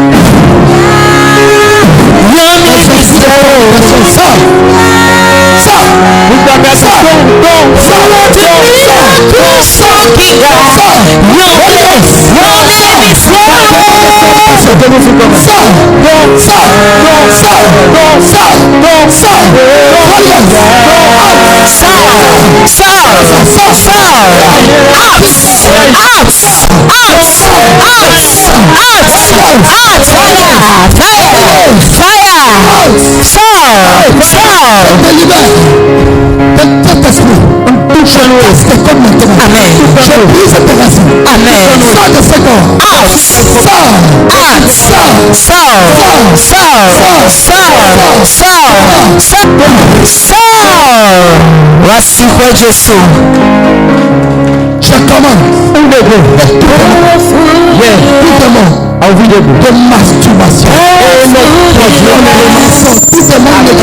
Speaker 4: Fire!
Speaker 2: C'est comme maintenant. Amen. Je brise tes racines. Amen. Sors de ce corps.
Speaker 4: Voici quoi Jésus.
Speaker 2: Je commande. Tout le monde. Envie de masturbation. Tout le monde de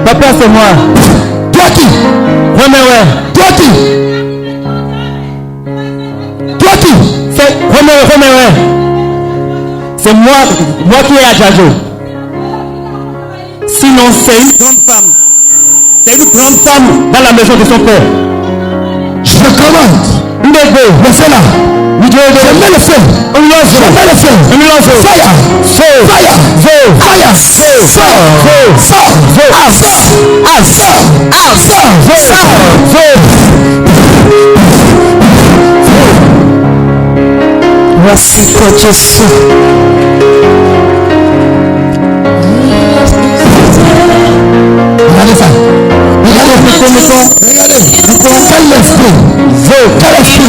Speaker 2: Papa, c'est moi. Toi qui? Toi qui? Toi qui? C'est moi qui ai à Jajo. Sinon, c'est une grande femme. C'est une grande femme dans la maison de son père. Je commande. Laissez là. Je mets le feu. Je mets le feu. Fire. Fire. Fire. Voici que Jésus. Regardez ça. Regardez. Quel esprit. Quel esprit.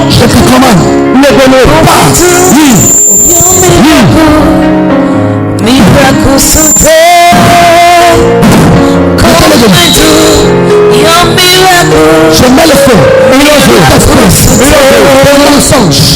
Speaker 2: Je te commande. Ne venez pas. Je mets le feu. Mensonge.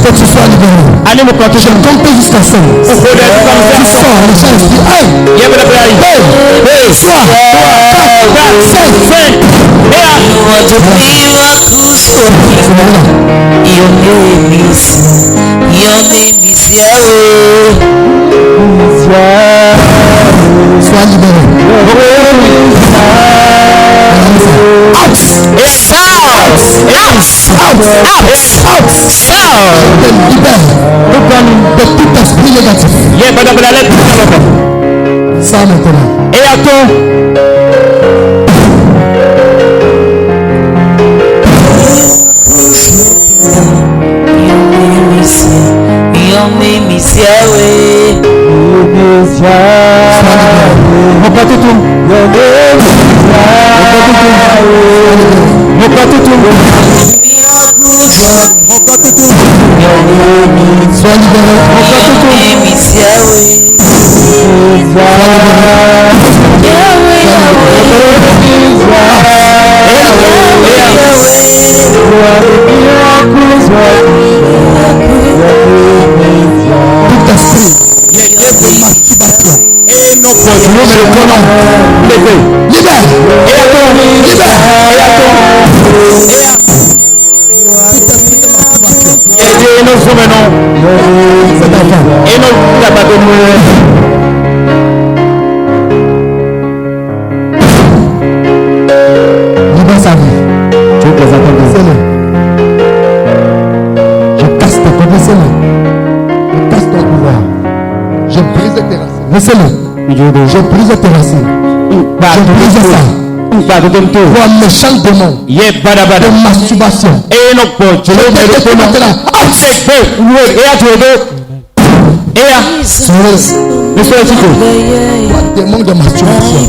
Speaker 2: Que tu sois libéré. Allez me compter, je compte jusqu'à 5. Sois libéré. De tout esprit négatif. Ça maintenant. Et à toi.
Speaker 1: Je brise tes racines. Je brise ça. Pour un méchant démon de masturbation. Je le déteste maintenant. Démon de masturbation.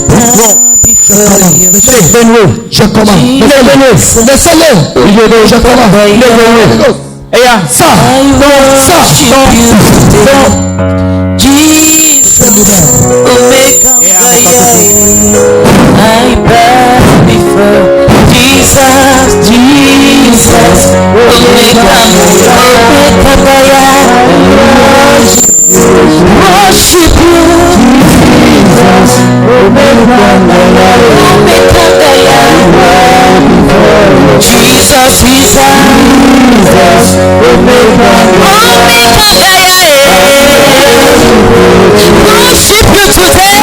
Speaker 1: Je commence. Laissez-le. Je commence. Ça.
Speaker 4: I bow before Jesus, Jesus, worship you, Jesus, Jesus, worship you today.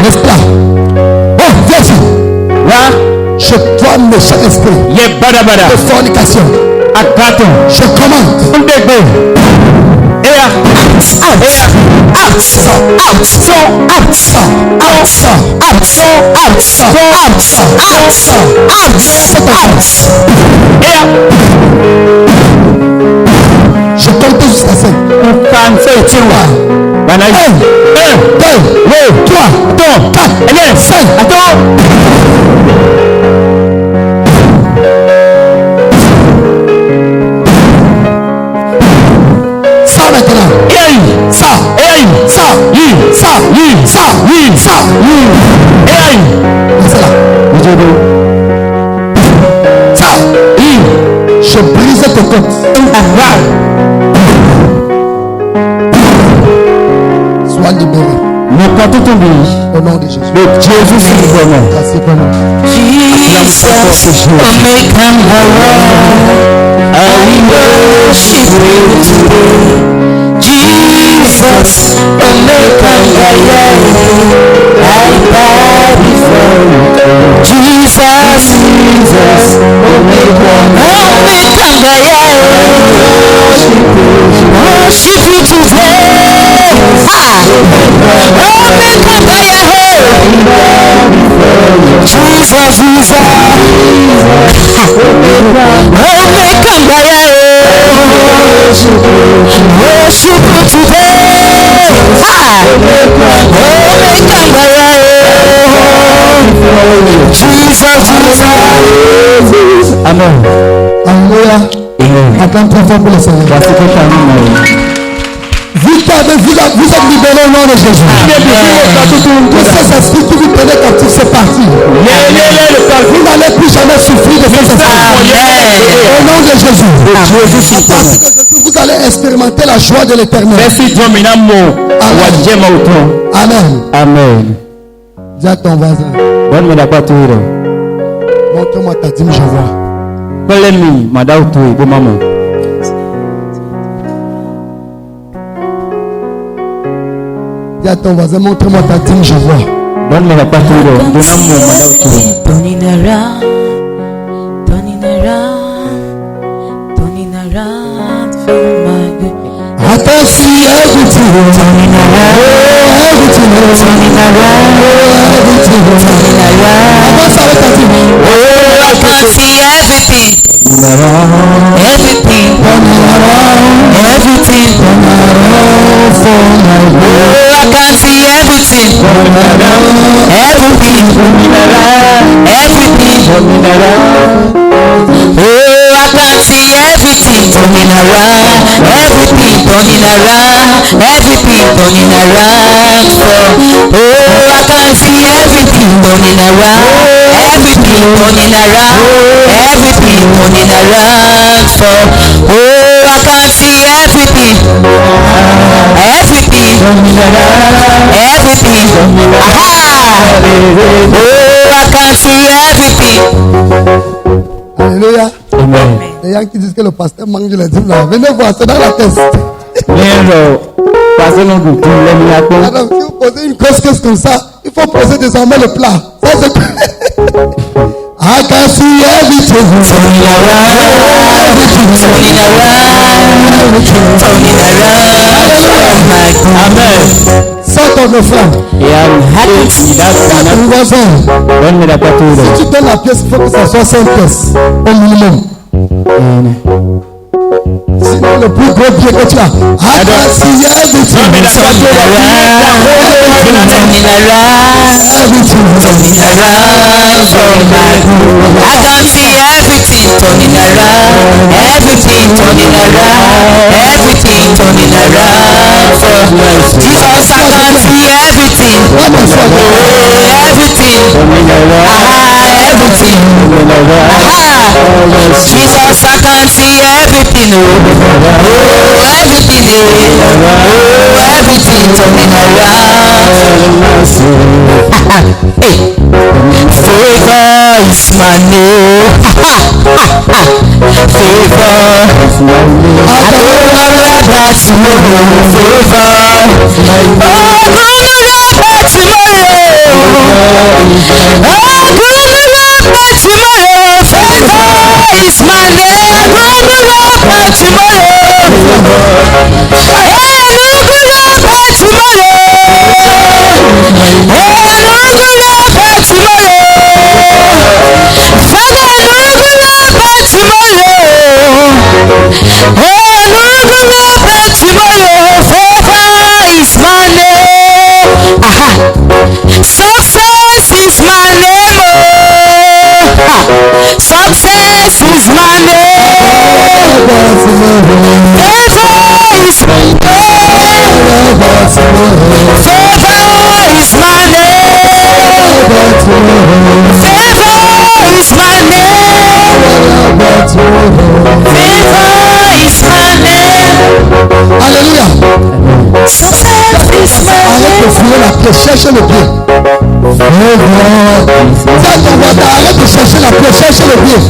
Speaker 1: N'est-ce pas? Oh, viens. Je dois me méchant esprit de fornication. Je commande. Je compte jusqu'à 5. 1, 2, 3, 4, 5. Ça maintenant. Ça. Je brise tes côtes. Sois libéré. Au nom de Jésus.
Speaker 2: Jesus, Amen.
Speaker 1: Alléluia. Attends très fort pour le Seigneur. Vous êtes libérés au nom de Jésus. Tous ces esprits qui vous tenaient captifs, c'est parti. Vous n'allez plus jamais souffrir de ces esprits. Au nom de Jésus. Vous allez expérimenter la joie de l'Éternel. Amen.
Speaker 2: Amen.
Speaker 1: Dis à ton voisin. Montre-moi ta dîme, je vois. Dis à ton voisin, montre-moi ta dîme, je vois. Attends, si everything. Avance avec ta dîme.
Speaker 4: I can see everything. Everything. Everything. I can see everything. Everything. Everything. Oh, I can see everything turning around. Everything turning around. Everything turning around. Oh, I can see everything turning around. Everything turning around. Everything turning around. Oh, I can see everything. Everything. Everything. Aha. Oh, I can see everything.
Speaker 1: Alléluia.
Speaker 2: Amen.
Speaker 1: Les gens qui disent que le pasteur mange les dîmes là, venez voir, c'est dans la tête. Alors, si vous posez une grosse caisse comme ça, il faut poser désormais le plat. Ça, c'est... I can see everything turning around.
Speaker 4: Turning around.
Speaker 2: Amen.
Speaker 1: Sors ton offrande. Si tu donnes la pièce, il faut que ça soit 5 pièces au minimum. Sinon, le plus gros pied que tu as. I can see everything turning around.
Speaker 4: I can see everything turning around. Everything turning around. Everything turning around. Jesus, I can see everything. Everything. Everything. Jesus, I can see everything. Everything. Everything turning around. Favor is my name. Favor. I don't know about tomorrow. Favor. Oh, is my name. Tomorrow.
Speaker 2: Alléluia. Arrête de fouiller la pied, cherche le pied. Arrête de chercher la pied, cherche le pied.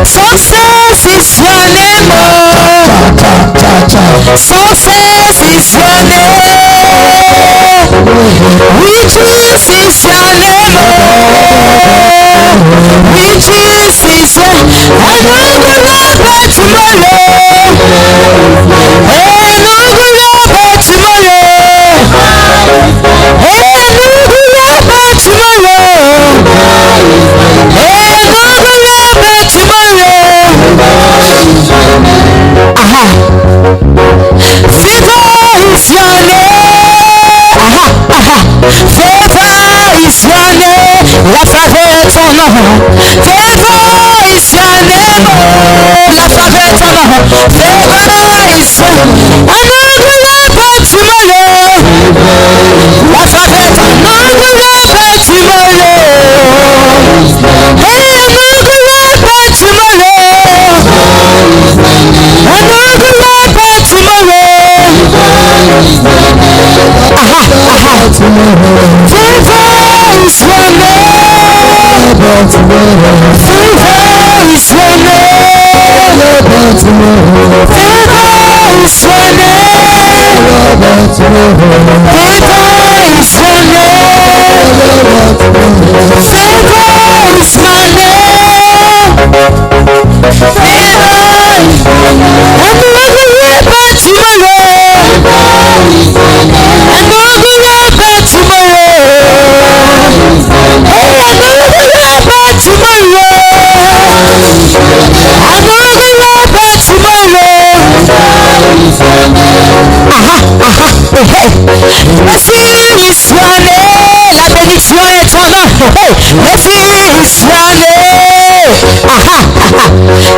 Speaker 4: Success is your name. Success is your name. Riches is your name. Riches is your name. I know the Lord but tomorrow. I know the Lord but tomorrow. I know the Lord but tomorrow. Favor is your name. Favor is your name. La faveur est ton nom. Favor is your name. La faveur est ton nom. Favor is your name. I know the Lord but tomorrow. La faveur est ton nom. I know the Lord but tomorrow. Hey, I know the Lord but tomorrow. I know the Lord but tomorrow. Favor is your name. Favor is your name. Favor is your name. Favor is your name. Favor is my name. Favor. I know the Lord but tomorrow. I know the Lord but tomorrow. Hey, I know the Lord but tomorrow. I know the Lord but tomorrow. Merci is your name. La bénédiction est ton nom. Merci is your name.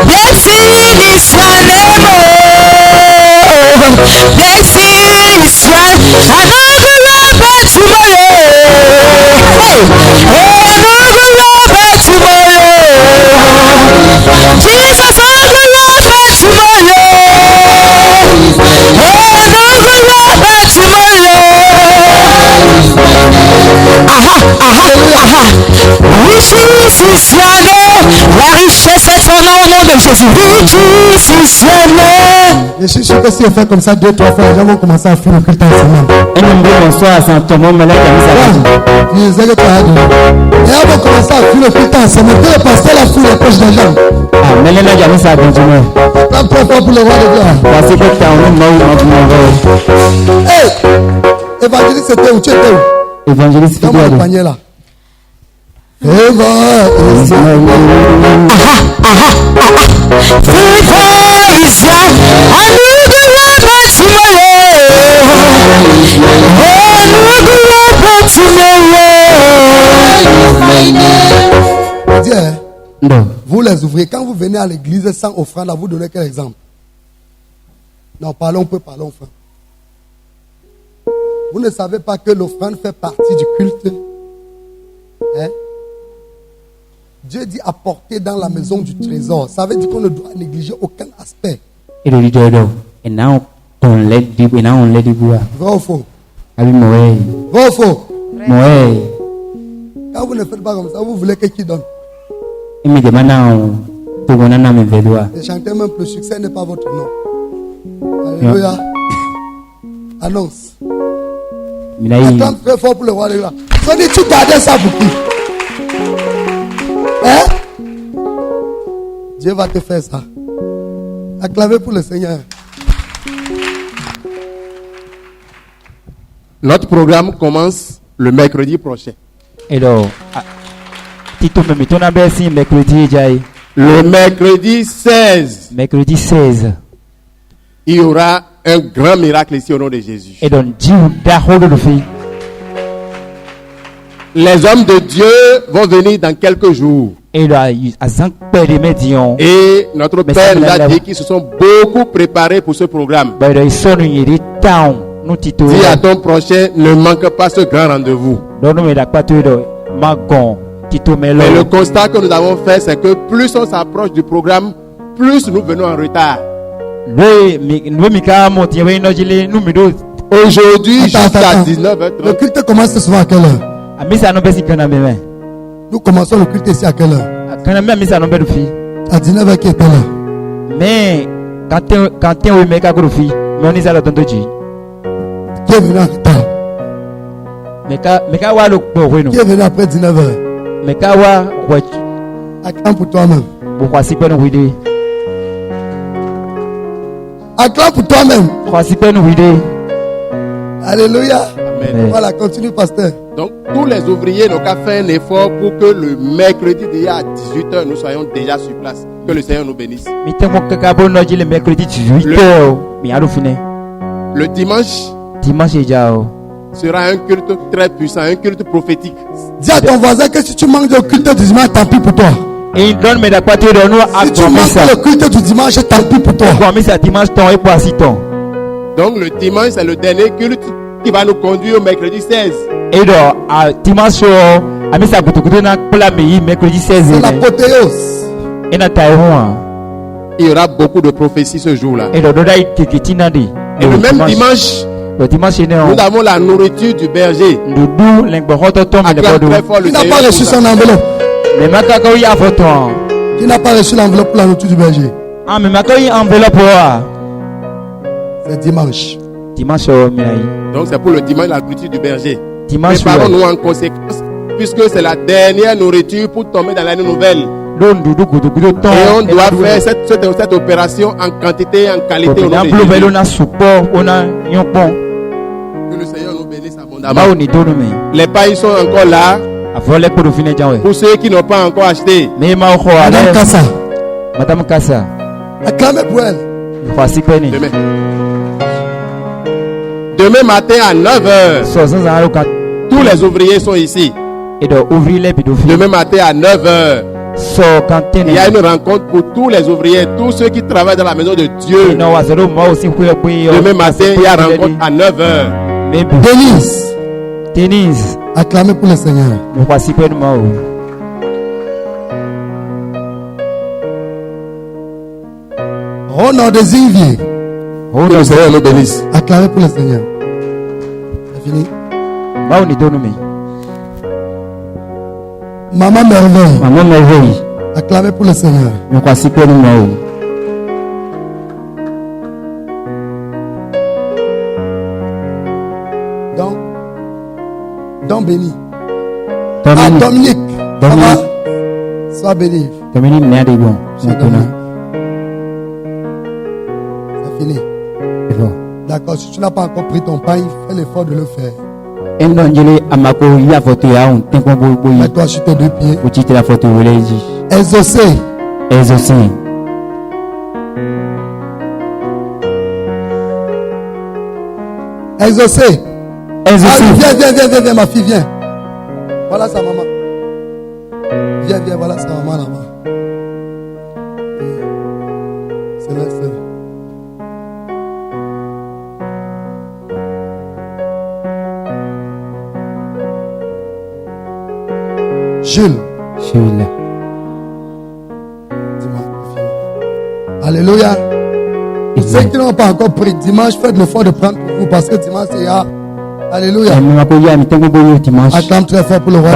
Speaker 4: Blessing is your name. Blessing is your name. I know the Lord but tomorrow. Hey, I know the Lord but tomorrow. Jesus, I know the Lord but tomorrow. Hey, I know the Lord but tomorrow. Riches is your name. La richesse est ton nom au nom de Jésus. Riches is your name.
Speaker 2: Je suis sûr que si on fait comme ça 2-3 fois, les gens vont commencer à fuir le culte en semaine. Et ils vont commencer à fuir le culte en semaine. Que le pasteur la foule les poches des gens. La première fois pour le roi de gloire. Hey, évangéliste, c'était où? Tu étais où? Évangéliste, dans mon panier là. Favor is your I know the Lord but tomorrow. Vous les ouvriers, quand vous venez à l'église sans offrande, là, vous donnez quel exemple? Non, parlons peu, parlons fin. Vous ne savez pas que l'offrande fait partie du culte? Hein? Dieu dit apporter dans la maison du trésor. Ça veut dire qu'on ne doit négliger aucun aspect. Vrai ou faux? Vrai ou faux? Quand vous ne faites pas comme ça, vous voulez que qui donne? Ne chantez même plus, le succès n'est pas votre nom. Alléluia. Annonce. Attends très fort pour le roi de gloire. Ça dit, tu gardais ça pour qui? Hein? Dieu va te faire ça. Acclamez pour le Seigneur.
Speaker 1: Notre programme commence le mercredi prochain.
Speaker 2: Et donc, le
Speaker 1: mercredi 16.
Speaker 2: Mercredi 16.
Speaker 1: Il y aura un grand miracle ici au nom de Jésus.
Speaker 2: Et donc,
Speaker 1: les hommes de Dieu vont venir dans quelques jours. Et notre Père nous a dit qu'ils se sont beaucoup préparés pour ce programme. Dis à ton prochain, ne manque pas ce grand rendez-vous. Mais le constat que nous avons fait, c'est que plus on s'approche du programme, plus nous venons en retard. Aujourd'hui, jusqu'à 19h30.
Speaker 5: Le culte commence souvent à quelle heure? Nous commençons le culte ici à quelle heure? À 19h qui est quelle heure?
Speaker 2: Mais quand tu es
Speaker 5: qui est venu en retard? Qui est venu après 19h? Acclame pour toi-même. Acclame pour toi-même. Alléluia.
Speaker 1: Amen.
Speaker 5: Voilà, continue, pasteur.
Speaker 1: Donc, tous les ouvriers n'ont qu'à faire un effort pour que le mercredi déjà à 18h, nous soyons déjà sur place. Que le Seigneur nous bénisse. Le dimanche sera un culte très puissant, un culte prophétique.
Speaker 5: Dis à ton voisin que si tu manques le culte du dimanche, tant pis pour toi. Si tu manques le culte du dimanche, tant pis pour toi.
Speaker 1: Donc le dimanche, c'est le dernier culte qui va nous conduire au mercredi 16.
Speaker 2: Et donc, dimanche, c'est
Speaker 5: l'apothéose.
Speaker 1: Il y aura beaucoup de prophéties ce jour-là. Et le même dimanche, nous avons la nourriture du berger.
Speaker 5: Tu n'as pas reçu son enveloppe. Tu n'as pas reçu l'enveloppe pour la nourriture du berger. C'est dimanche.
Speaker 1: Donc c'est pour le dimanche la nourriture du berger. Préparons-nous en conséquence, puisque c'est la dernière nourriture pour tomber dans l'année nouvelle. Et on doit faire cette opération en quantité et en qualité. Que le Seigneur nous bénisse abondamment. Les pailles sont encore là. Pour ceux qui n'ont pas encore acheté.
Speaker 5: Madame Kassa. Acclamez pour elle.
Speaker 1: Demain matin à 9h. Tous les ouvriers sont ici. Demain matin à 9h. Il y a une rencontre pour tous les ouvriers, tous ceux qui travaillent dans la maison de Dieu. Demain matin, il y a rencontre à 9h.
Speaker 5: Denise. Acclamez pour le Seigneur. Honor de Zinvier.
Speaker 1: Que le Seigneur nous bénisse.
Speaker 5: Acclamez pour le Seigneur. C'est fini. Maman Merveille. Acclamez pour le Seigneur. Donc béni. Dominique. Sois béni. C'est fini. D'accord, si tu n'as pas encore pris ton pain, fais l'effort de le faire. Mets-toi sur tes deux pieds. Exaucé. Viens, ma fille, viens. Voilà sa maman. Viens, voilà sa maman là-bas. C'est là. Jules. Dis-moi. Alléluia. Ceux qui n'ont pas encore pris dimanche, faites l'effort de prendre pour vous parce que dimanche c'est là. Alléluia. Acclame très fort pour le roi.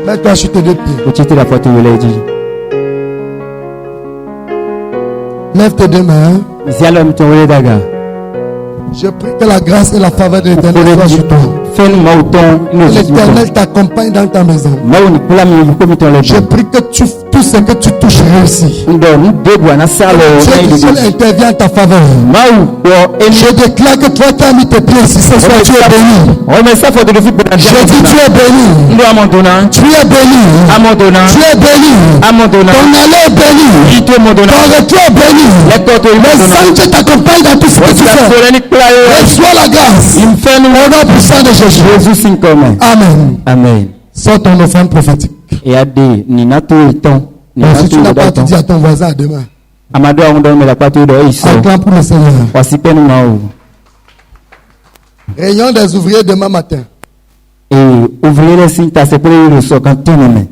Speaker 5: Mets-toi sur tes deux pieds. Lève tes deux mains. Je prie que la grâce et la faveur de l'Éternel soient sur toi. L'Éternel t'accompagne dans ta maison. Je prie que tout ce que tu touches réussit. Dieu seul intervient en ta faveur. Je déclare que toi qui as mis tes pieds ici ce soir, tu es béni. Je dis tu es béni. Tu es béni. Tu es béni. Ton aller est béni. Ton retour est béni. Les anges t'accompagnent dans tout ce que tu fais. Reçois la grâce. Au nom puissant de Jésus. Amen.
Speaker 2: Amen.
Speaker 5: Sors ton offrande prophétique.
Speaker 2: Et à des
Speaker 5: si tu n'as pas dit à ton voisin à demain. Acclame pour le Seigneur. Réunion des ouvriers demain matin.
Speaker 2: Et ouvrier les signes, t'as séparé le soc en ton nom.